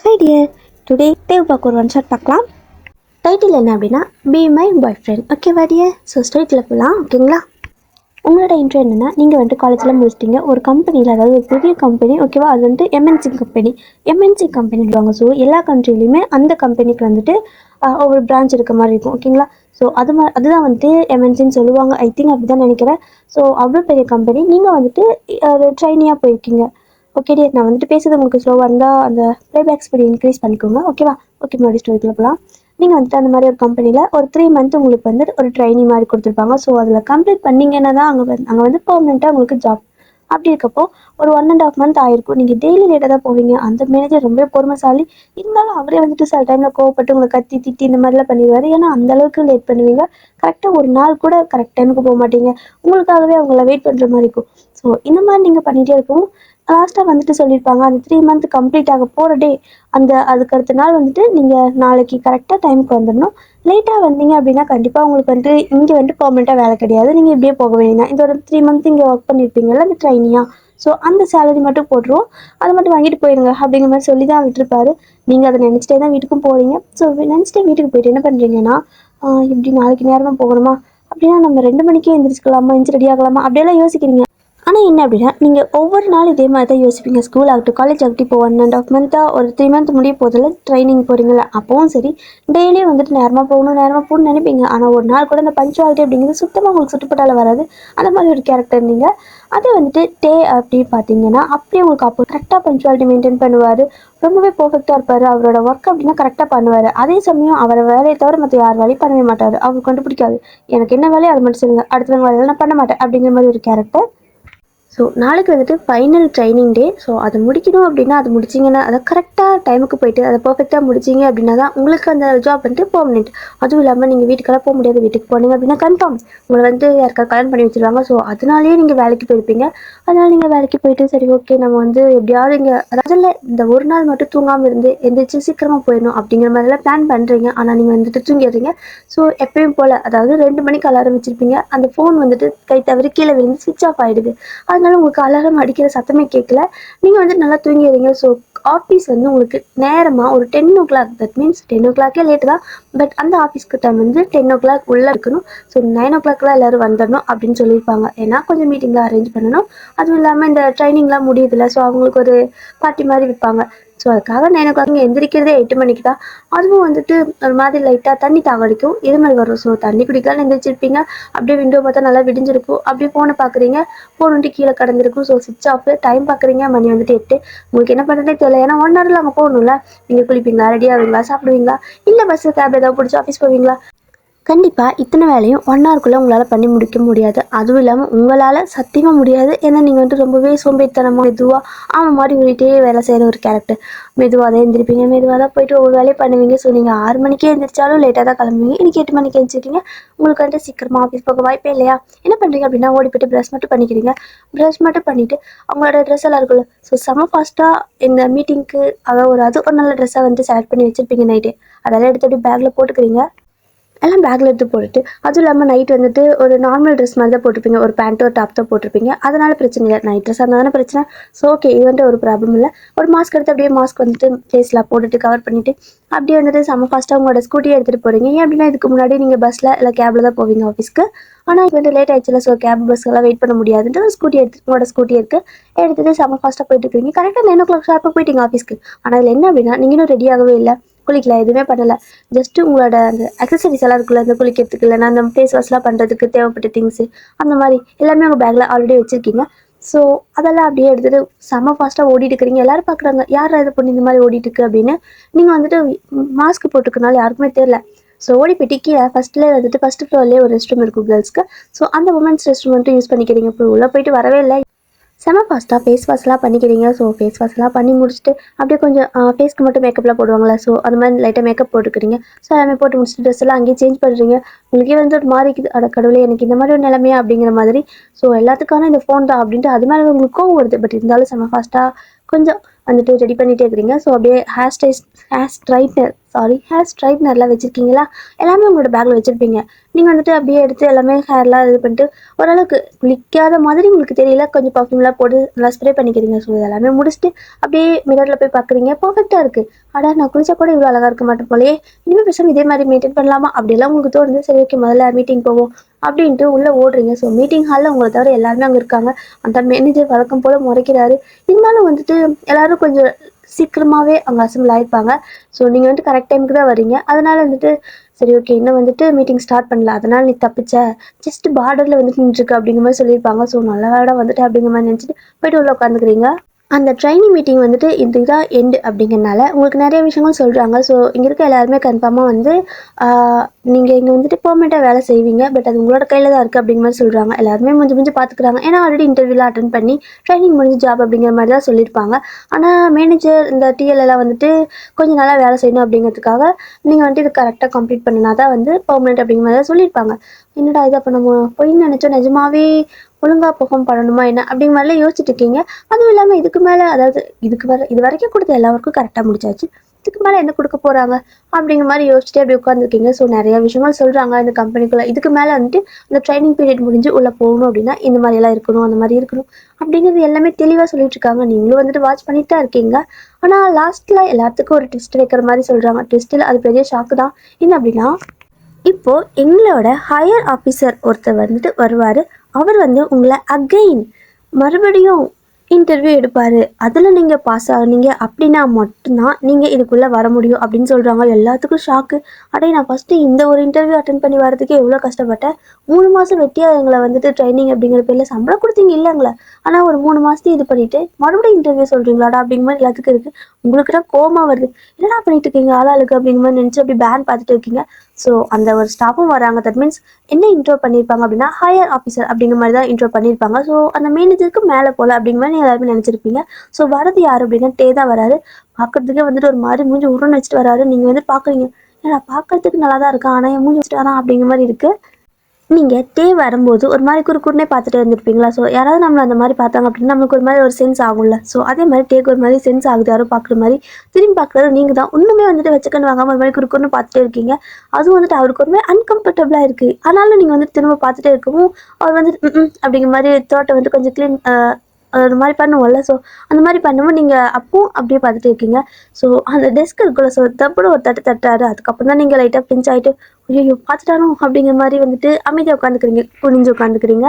Hi dear, today Dev பார்க்க ஒரு one shot பார்க்கலாம். டைட்டில் என்ன அப்படின்னா பி மை பாய் ஃப்ரெண்ட். ஓகேவா டியர்? ஸோ ஸ்ட்ரைட்டில் போகலாம். ஓகேங்களா? உங்களோட இன்ட்ரோ என்னென்னா, நீங்கள் வந்துட்டு காலேஜில் முடிச்சிட்டிங்க ஒரு கம்பெனியில், அதாவது ஒரு பெரிய கம்பெனி. ஓகேவா? அது வந்துட்டு எம்என்சி கம்பெனி சொல்லுவாங்க. ஸோ எல்லா கண்ட்ரிலையுமே அந்த கம்பெனிக்கு வந்துட்டு ஒவ்வொரு பிரான்ச் இருக்க மாதிரி இருக்கும். ஓகேங்களா? ஸோ அதுதான் வந்துட்டு எம்என்சின்னு சொல்லுவாங்க. ஐ திங்க் அப்படி தான் நினைக்கிறேன். ஸோ அவ்வளோ பெரிய கம்பெனி, நீங்கள் வந்துட்டு ட்ரைனியாக போயிருக்கீங்க. ஓகே டியர், நான் வந்துட்டு பேசுறது உங்களுக்கு ஸ்லோவாக இருந்தால் அந்த ப்ளேபேக் ஸ்பீட் இன்க்ரீஸ் பண்ணிக்கோங்க. ஓகேவா? ஓகே, மறுபடியும் ஸ்டோரிக்குள்ள போகலாம். நீங்கள் வந்துட்டு அந்த மாதிரி ஒரு கம்பெனியில் ஒரு 3 மந்த் உங்களுக்கு வந்து ஒரு ட்ரைனிங் மாதிரி கொடுத்துருப்பாங்க. ஸோ அதில் கம்ப்ளீட் பண்ணிங்கன்னா தான் அங்கே வந்து பெர்மனெண்ட்டாக உங்களுக்கு ஜாப். அப்படி இருக்கப்போ ஒரு 1.5 மந்த் ஆயிருக்கும். நீங்கள் டெய்லி லேட்டாக தான் போவீங்க. அந்த மேனேஜர் ரொம்ப பொறுமைசாலி. இருந்தாலும் அவரே வந்துட்டு சில டைமில் கோவப்பட்டு உங்களை கத்தி திட்டி இந்த மாதிரிலாம் பண்ணிடுவார். ஏன்னா அந்த அளவுக்கு லேட் பண்ணுவீங்க. கரெக்டாக ஒரு நாள் கூட கரெக்ட் டைமுக்கு போக மாட்டீங்க. உங்களுக்காகவே அவங்கள வெயிட் பண்ணுற மாதிரி இருக்கும். ஸோ இந்த மாதிரி நீங்கள் பண்ணிகிட்டே இருக்கவும் லாஸ்ட்டாக வந்துட்டு சொல்லியிருப்பாங்க, அந்த 3 மந்த் கம்ப்ளீட் ஆக போகிற டே, அதுக்கு அடுத்த நாள் வந்துட்டு நீங்கள் நாளைக்கு கரெக்டாக டைமுக்கு வந்துடணும். லேட்டாக வந்தீங்க அப்படின்னா கண்டிப்பாக உங்களுக்கு வந்துட்டு இங்கே வந்துட்டு பெர்மனெண்ட்டாக வேலை கிடையாது. நீங்கள் இப்படியே போக வேண்டியதான். இந்த ஒரு 3 மந்த் இங்கே ஒர்க் பண்ணியிருப்பீங்கல்ல அந்த ட்ரைனியாக, ஸோ அந்த சேலரி மட்டும் போட்டுருவோம், அதை மட்டும் வாங்கிட்டு போயிடுங்க அப்படிங்கிற மாதிரி சொல்லி தான் விட்டுருப்பாரு. நீங்கள் அதை நினச்சிட்டே தான் வீட்டுக்கும் போகிறீங்க. ஸோ நினச்சிட்டே வீட்டுக்கு போயிட்டு என்ன பண்ணுறீங்கன்னா, இப்படி நாளைக்கு நேரமாக போகணுமா, அப்படின்னா நம்ம 2 மணிக்கே எந்திரிச்சிக்கலாமா, எந்திரிச்சு ரெடி ஆகலாமா, அப்படியெல்லாம் யோசிக்கிறீங்க. ஆனால் என்ன அப்படின்னா, நீங்கள் ஒவ்வொரு நாளும் இதே மாதிரி தான் யோசிப்பீங்க. ஸ்கூல் ஆகட்டும், காலேஜ் ஆகட்டும், இப்போ 1.5 மந்த்தாக ஒரு 3 மந்த் முடிய போதில் ட்ரைனிங் போகிறீங்களா, அப்பவும் சரி டெய்லியும் வந்துட்டு நேரமாக போகணும்னு நினைப்பீங்க. ஆனால் ஒரு நாள் கூட இந்த பஞ்சுவாலிட்டி அப்படிங்கிறது சுத்தமாக உங்களுக்கு சுட்டுப்பட்டால வராது. அந்த மாதிரி ஒரு கேரக்டர் நீங்கள். அதே வந்துட்டு டே அப்படின்னு பார்த்தீங்கன்னா, அப்படியே உங்களுக்கு அப்போ கரெக்டாக பஞ்சுவாலிட்டி மெயின்டைன் பண்ணுவார். ரொம்பவே பர்ஃபெக்டாக இருப்பார். அவரோட ஒர்க் அப்படின்னா கரெக்டாக பண்ணுவார். அதே சமயம் அவரை வேலையை தவிர மற்ற யார் வேலையும் பண்ணவே மாட்டார். அவருக்கு கண்டுபிடிக்காது. எனக்கு என்ன வேலையோ அதை மட்டும் சொல்லுங்கள், அடுத்த வேலையை நான் பண்ண மாட்டேன் அப்படிங்கிற மாதிரி ஒரு கேரக்டர். ஸோ நாளைக்கு வந்துட்டு ஃபைனல் ட்ரைனிங் டே. ஸோ அதை முடிக்கணும் அப்படின்னா, அது முடிச்சிங்கன்னா, அதை கரெக்டாக டைமுக்கு போயிட்டு அதை பர்ஃபெக்டாக முடிச்சிங்க அப்படின்னா தான் உங்களுக்கு அந்த ஜாப் வந்துட்டு பெர்மனெண்ட். அதுவும் இல்லாமல் நீங்கள் வீட்டுக்கெல்லாம் போக முடியாது. வீட்டுக்கு போனீங்க அப்படின்னா கன்ஃபார்ம் உங்களை வந்து யாருக்காவது கல்யாணம் பண்ணி வச்சுருவாங்க. ஸோ அதனாலேயே நீங்கள் வேலைக்கு போயிருப்பீங்க. அதனால் நீங்கள் வேலைக்கு போயிட்டு சரி ஓகே, நம்ம வந்து எப்படியாவது இங்கே, அதாவது இந்த ஒரு நாள் மட்டும் தூங்காமல் இருந்து எந்திரிச்சு சீக்கிரமாக போயிடணும் அப்படிங்கிற மாதிரிலாம் பிளான் பண்ணுறீங்க. ஆனால் நீங்கள் வந்துட்டு தூங்கிடுறீங்க. ஸோ எப்பயும் போல், அதாவது 2 மணிக்கு அலாரம் வச்சுருப்பீங்க. அந்த ஃபோன் வந்துட்டு கை தவறி கீழே விழுந்து ஸ்விட்ச் ஆஃப் ஆகிடுது. அதனால உங்களுக்கு அலாரம் அடிக்கிற சத்தமே கேட்கல. நீங்கள் வந்து நல்லா தூங்கிடுறீங்க. ஸோ ஆஃபீஸ் வந்து உங்களுக்கு நேரமாக ஒரு 10 o'clock, that means 10 o'clock late தான். பட் அந்த ஆஃபீஸ்க்கு டைம் வந்து 10 o'clock உள்ளே இருக்கணும். ஸோ 9 o'clock எல்லோரும் வந்துடணும் அப்படின்னு சொல்லியிருப்பாங்க. ஏன்னா கொஞ்சம் மீட்டிங்லாம் அரேஞ்ச் பண்ணணும். அதுவும் இல்லாமல் இந்த ட்ரைனிங்லாம் முடியுதுல்ல, ஸோ அவங்களுக்கு ஒரு பார்ட்டி மாதிரி வைப்பாங்க. ஸோ அதுக்காக 9 o'clock எந்திரிக்கிறதே 8 மணிக்கு தான். அதுவும் வந்துட்டு ஒரு மாதிரி லைட்டாக தண்ணி தாகடிக்கும், இருமல் வரும். ஸோ தண்ணி குடிக்கலாம்னு எந்திரிச்சிருப்பீங்க. அப்படியே விண்டோ பார்த்தா நல்லா விடிஞ்சிருக்கும். அப்படியே ஃபோனை பார்க்குறீங்க, ஃபோன் வந்துட்டு கீழே கடந்திருக்கும். ஸோ ஸ்விட்ச் ஆஃப். டைம் பார்க்குறீங்க, மணி வந்துட்டு 8. உங்களுக்கு என்ன பண்ணுறதே தெரியல. ஏன்னா 1 hour அங்கே போகணும்ல. நீங்கள் குளிப்பீங்களா, ரெடி ஆவீங்களா, சாப்பிடுவீங்களா, இல்லை பஸ்ஸு கேப் ஏதாவது பிடிச்சி ஆஃபீஸ் போவீங்களா? கண்டிப்பாக இத்தனை வேலையும் 1 hour உங்களால் பண்ணி முடிக்க முடியாது. அதுவும் இல்லாமல் உங்களால் சத்தியமாக முடியாது. ஏன்னா நீங்கள் வந்துட்டு ரொம்பவே சோம்பேறித்தனமாக மெதுவாக ஆமாம் மாதிரி ஊறிட்டே வேலை செய்கிற ஒரு கேரக்டர். மெதுவாக தான் எழுந்திருப்பீங்க, மெதுவாக தான் போயிட்டு ஒவ்வொரு வேலையை பண்ணுவீங்க. ஸோ நீங்கள் 6 மணிக்கே எழுந்திரிச்சாலும் லேட்டாக தான் கிளம்புவீங்க. இன்றைக்கி 8 மணிக்கு எழுந்திரிச்சிருக்கீங்க. உங்களுக்கு வந்துட்டு சீக்கிரமாக ஆஃபீஸ் போக வாய்ப்பே இல்லையா? என்ன பண்ணுறீங்க அப்படின்னா, ஓடி போய்ட்டு ப்ரஷ் மட்டும் பண்ணிக்கிறீங்க. ப்ரஷ் மட்டும் பண்ணிவிட்டு அவங்களோட ட்ரெஸ் எல்லாம் இருக்குல்ல, ஸோ செம ஃபாஸ்ட்டாக இந்த மீட்டிங்க்கு அதாவது ஒரு நல்ல ட்ரெஸ்ஸாக வந்து செலக்ட் பண்ணி வச்சுருப்பீங்க நைட்டே. அதெல்லாம் எடுத்து அப்படியே பேக்கில் போட்டுக்கிறீங்க. எல்லாம் பேக்கில் எடுத்து போட்டுட்டு, அதுவும் இல்லாமல் நைட் வந்துட்டு ஒரு நார்மல் ட்ரெஸ் மாதிரி தான் போட்டிருப்பீங்க. ஒரு பேண்ட்டு ஒரு டாப் தான் போட்டிருப்பீங்க. அதனால் பிரச்சனை இல்லை. நைட் ட்ரெஸ்ஸாக இருந்தால் தானே பிரச்சனை. ஸோ ஓகே, இது வந்துட்டு ஒரு ப்ராப்ளம் இல்லை. ஒரு மாஸ்க் எடுத்து அப்படியே மாஸ்க் வந்துட்டு ஃபேஸில் போட்டுட்டு கவர் பண்ணிவிட்டு அப்படியே வந்துட்டு செம்ம ஃபாஸ்ட்டாக உங்களோட ஸ்கூட்டியை எடுத்துகிட்டு போகிறீங்க. ஏன் அப்படின்னா, இதுக்கு முன்னாடி நீங்கள் பஸ்ஸில் இல்லை கேபில் தான் போவீங்க ஆஃபீஸ்க்கு. ஆனால் இது வந்து லேட் ஆயிடுச்சுல, ஸோ கேப் பஸ்ஸெல்லாம் வெயிட் பண்ண முடியாதுன்ட்டு ஒரு உங்களோட ஸ்கூட்டி எடுத்துகிட்டு செம்ம ஃபாஸ்ட்டாக போயிட்டு இருக்கீங்க. கரெக்டாக 9 o'clock ஷார்ப்பாக போயிட்டீங்க ஆஃபீஸ்க்கு. ஆனால் இதில் என்ன அப்படின்னா, நீங்களும் ரெடி ஆகவே இல்லை, குளிக்கல, எதுவுமே பண்ணலை. ஜஸ்ட்டு உங்களோட அந்த அக்சசரிஸ் எல்லாம் இருக்குல்ல, அந்த குளிக்கிறதுக்கு இல்லைனா அந்த ஃபேஸ் வாஷ்லாம் பண்ணுறதுக்கு தேவைப்பட்ட திங்ஸு, அந்த மாதிரி எல்லாமே உங்கள் பேக்கில் ஆல்ரெடி வச்சுருக்கீங்க. ஸோ அதெல்லாம் அப்படியே எடுத்துகிட்டு செம்ம ஃபாஸ்ட்டாக ஓடிட்டு இருக்கிறீங்க. எல்லோரும் பார்க்குறாங்க, யார் இது பொண்ணு இந்த மாதிரி ஓடிட்டுருக்கு அப்படின்னு. நீங்கள் வந்துட்டு மாஸ்க் போட்டுக்கிறனால யாருக்குமே தெரியல. ஸோ ஓடி போய் கீழே ஃபஸ்ட் ஃப்ளோர்லேயே ஒரு ரெஸ்ட் ரூம் இருக்கும் கேர்ள்ஸ்க்கு. ஸோ அந்த உமன்ஸ் ரெஸ்ட் ரூம் வந்துட்டு யூஸ் பண்ணிக்கிறீங்க. இப்போ உள்ளே போயிட்டு வரவே இல்லை. செம ஃபாஸ்ட்டாக ஃபேஸ் வாஷ்லாம் பண்ணிக்கிறீங்க. ஸோ ஃபேஸ் வாஷ்லாம் பண்ணி முடிச்சுட்டு அப்படியே கொஞ்சம் ஃபேஸ்க்கு மட்டும் மேக்கப்லாம் போடுவாங்களா, ஸோ அது மாதிரி லைட்டாக மேக்கப் போட்டுக்கிறீங்க. ஸோ எல்லாமே போட்டு முடிச்சுட்டு ட்ரெஸ் எல்லாம் அங்கேயே சேஞ்ச் பண்ணுறீங்க. உங்களுக்கே வந்து ஒரு மாதிரி இருக்குது, அட கடவுளே எனக்கு இந்த மாதிரி ஒரு நிலைமையா அப்படிங்கிற மாதிரி. ஸோ எல்லாத்துக்கான இந்த ஃபோன் தான் அப்படின்ட்டு அது மேலே உங்களுக்கு கோவம் வருது. பட் இருந்தாலும் செம ஃபாஸ்ட்டாக கொஞ்சம் வந்துட்டு ரெடி பண்ணிகிட்டே இருக்கிறீங்க. ஸோ அப்படியே ஹேர் ஸ்ட்ரைட்னர்லாம் வச்சுருக்கீங்களா? எல்லாமே உங்களோட பேக்கில் வச்சுருப்பீங்க. நீங்கள் வந்துட்டு அப்படியே எடுத்து எல்லாமே ஹேர்லாம் இது பண்ணிட்டு ஓரளவுக்கு குளிக்காத மாதிரி உங்களுக்கு தெரியல, கொஞ்சம் பர்ஃப்யூம்லாம் போட்டு நல்லா ஸ்ப்ரே பண்ணிக்கிறீங்க. ஸோ எல்லாமே முடிச்சுட்டு அப்படியே மிரரில் போய் பார்க்குறீங்க. பர்ஃபெக்டாக இருக்குது. நான் குளிச்சா கூட இவ்வளோ அழகாக இருக்க மாட்டேன் போலயே, இனிமேல் பேசாமல் இதே மாதிரி மெயின்டைன் பண்ணலாமா அப்படிலாம் உங்களுக்கு தோணுது. சரி, ஓகே, முதல்ல மீட்டிங் போவோம் அப்படின்ட்டு உள்ளே ஓடுறீங்க. ஸோ மீட்டிங் ஹாலில் உங்களை தவிர எல்லாருமே அங்கே இருக்காங்க. அந்த மேனேஜர் வழக்கம் போல் முறைக்கிறாரு. இருந்தாலும் வந்துட்டு எல்லாரும் கொஞ்சம் சீக்கிரமாகவே அங்கே அசம்பிள் ஆகிருப்பாங்க. ஸோ நீங்கள் வந்துட்டு கரெக்ட் டைமுக்கு தான் வரீங்க. அதனால் வந்துட்டு சரி, ஓகே, இன்னும் வந்துட்டு மீட்டிங் ஸ்டார்ட் பண்ணல, அதனால் நீ தப்பிச்ச, ஜஸ்ட் பார்டரில் வந்துட்டு நின்றுருக்கு அப்படிங்கிற மாதிரி சொல்லியிருப்பாங்க. ஸோ நல்ல வேலை வந்துட்டு அப்படிங்கிற மாதிரி நினச்சிட்டு போய்ட்டு உள்ள உட்காந்துக்கிறீங்க. அந்த ட்ரைனிங் மீட்டிங் வந்துட்டு இதுதான் எண்டு அப்படிங்கிறனால உங்களுக்கு நிறைய விஷயங்கள் சொல்கிறாங்க. ஸோ இங்கே இருக்க எல்லாருமே கன்ஃபார்மாக வந்து நீங்கள் இங்கே வந்துட்டு பெர்மனெண்ட்டாக வேலை செய்வீங்க, பட் அது உங்களோட கையில் தான் இருக்குது அப்படிங்கிற மாதிரி சொல்கிறாங்க. எல்லாருமே முடிஞ்சு பார்த்துக்கிறாங்க. ஏன்னா ஆல்ரெடி இன்டர்வியூலாம் அட்டன் பண்ணி ட்ரைனிங் முடிஞ்சு ஜாப் அப்படிங்கிற மாதிரி தான் சொல்லியிருப்பாங்க. ஆனால் மேனேஜர் இந்த டிஎல்லாம் வந்துட்டு கொஞ்சம் நல்லா வேலை செய்யணும் அப்படிங்கிறதுக்காக நீங்கள் வந்துட்டு இது கரெக்டாக கம்ப்ளீட் பண்ணினா தான் வந்து பெர்மனெண்ட் அப்படிங்கிற மாதிரி தான் சொல்லியிருப்பாங்க. என்னடா இது, அப்போ நம்ம பொய்ன்னு நினச்சோம், நிஜமாவே ஒழுங்காக பெர்ஃபார்ம் பண்ணணுமா என்ன அப்படிங்கிற மாதிரிலாம் யோசிச்சுட்டு இருக்கீங்க. அதுவும் இல்லாமல் இதுக்கு மேலே, அதாவது இது வரைக்கும் கொடுத்த எல்லா ஒர்க்கும் கரெக்டாக முடிச்சாச்சு, இதுக்கு மேலே என்ன கொடுக்க போகிறாங்க அப்படிங்கிற மாதிரி யோசிச்சுட்டு அப்படி உட்காந்துருக்கீங்க. ஸோ நிறைய விஷயங்கள் சொல்கிறாங்க இந்த கம்பெனிக்குள்ளே. இதுக்கு மேலே வந்துட்டு அந்த ட்ரைனிங் பீரியட் முடிஞ்சு உள்ளே போகணும் அப்படின்னா இந்த மாதிரியெல்லாம் இருக்கணும், அந்த மாதிரி இருக்கணும் அப்படிங்கிறது எல்லாமே தெளிவாக சொல்லிட்டு இருக்காங்க. நீங்களும் வந்துட்டு வாட்ச் பண்ணிட்டு தான் இருக்கீங்க. ஆனால் லாஸ்ட்டில் எல்லாத்துக்கும் ஒரு டெஸ்ட் வைக்கிற மாதிரி சொல்கிறாங்க. டெஸ்ட்டில் அது பெரிய ஷாக்கு தான். என்ன அப்படின்னா, இப்போது எங்களோட ஹையர் ஆஃபீஸர் ஒருத்தர் வந்துட்டு வருவார். அவர் வந்து உங்களை மறுபடியும் இன்டர்வியூ எடுப்பார். அதில் நீங்கள் பாஸ் ஆகுனீங்க அப்படின்னா மட்டும்தான் நீங்கள் இதுக்குள்ளே வர முடியும் அப்படின்னு சொல்கிறாங்க. எல்லாத்துக்கும் ஷாக்கு. நான் ஃபஸ்ட்டு இந்த ஒரு இன்டர்வியூ அட்டன் பண்ணி வரதுக்கே எவ்வளோ கஷ்டப்பட்டேன். 3 மாதம் வெட்டியாக எங்களை வந்துட்டு ட்ரைனிங் அப்படிங்கிற பேரில் சம்பளம் கொடுத்தீங்க இல்லைங்களா? ஆனால் ஒரு 3 மாதத்தையும் இது பண்ணிவிட்டு மறுபடியும் இன்டர்வியூ சொல்கிறீங்களாடா அப்படிங்கிற மாதிரி எல்லாத்துக்கும் இருக்குது. உங்களுக்கு தான் கோமா வருது. என்னடா பண்ணிட்டு இருக்கீங்க ஆளாளுக்கு அப்படிங்கிற மாதிரி நினச்சி அப்படி பேன் பார்த்துட்டு இருக்கீங்க. ஸோ அந்த ஒரு ஸ்டாஃபும் வராங்க. தட் மீன்ஸ் என்ன இன்ட்ரோ பண்ணியிருப்பாங்க அப்படின்னா ஹையர் ஆஃபீஸர் அப்படிங்கிற மாதிரி தான் இன்ட்ரோ பண்ணியிருப்பாங்க. ஸோ அந்த மேனேஜருக்கு மேலே போகல அப்படிங்கிற மாதிரி எல்லாருமே நினச்சிருப்பீங்க. ஸோ வரது யார் அப்படின்னா டே தான் வராரு. பார்க்கறதுக்கே வந்துட்டு ஒரு மாதிரி மூஞ்சி உருன்னு வச்சுட்டு வராரு. நீங்கள் வந்து பார்க்குறீங்க, ஏன்னா பார்க்கறதுக்கு நல்லா தான் இருக்கா, ஆனால் என் மூஞ்சி வச்சுட்டு வரான் அப்படிங்கிற மாதிரி இருக்குது. நீங்கள் டே வரும்போது ஒரு மாதிரி குறுக்குறுனே பார்த்துட்டு இருந்திருப்பீங்களா? ஸோ யாராவது நம்மளை அந்த மாதிரி பார்த்தாங்க அப்படின்னா நம்மளுக்கு ஒரு மாதிரி ஒரு சென்ஸ் ஆகும்ல. ஸோ அதே மாதிரி டேக்கு ஒரு மாதிரி சென்ஸ் ஆகுது, யாரும் பார்க்குற மாதிரி. திரும்பி பார்க்குறது நீங்கள் தான். ஒன்றுமே வந்துட்டு வச்சுக்கன்னு வாங்காமல் ஒரு மாதிரி குறுக்குறுன்னு பார்த்துட்டே இருக்கீங்க. அதுவும் வந்துட்டு அவருக்கு ஒரு மாதிரி அன்கம்ஃபர்டபுளாக இருக்குது. ஆனாலும் நீங்கள் வந்துட்டு திரும்ப பார்த்துட்டே இருக்கவும் அவர் வந்துட்டு அப்படிங்கிற மாதிரி தோட்டை வந்துட்டு கொஞ்சம் க்ளீன் ஒரு மாதிரி பண்ணுவோம்ல. ஸோ அந்த மாதிரி பண்ணும்போது நீங்கள் அப்பவும் அப்படியே பார்த்துட்டு இருக்கீங்க. ஸோ அந்த டெஸ்க் இருக்குல்ல, ஸோ தப்புட ஒரு தட்டாரு. அதுக்கப்புறம் தான் நீங்கள் லைட்டாக பிஞ்ச் ஆகிட்டு ஐயோ பார்த்துட்டானோ அப்படிங்கிற மாதிரி வந்துட்டு அமைதியாக உட்காந்துக்கிறீங்க, குனிஞ்சு உட்காந்துக்கிறீங்க.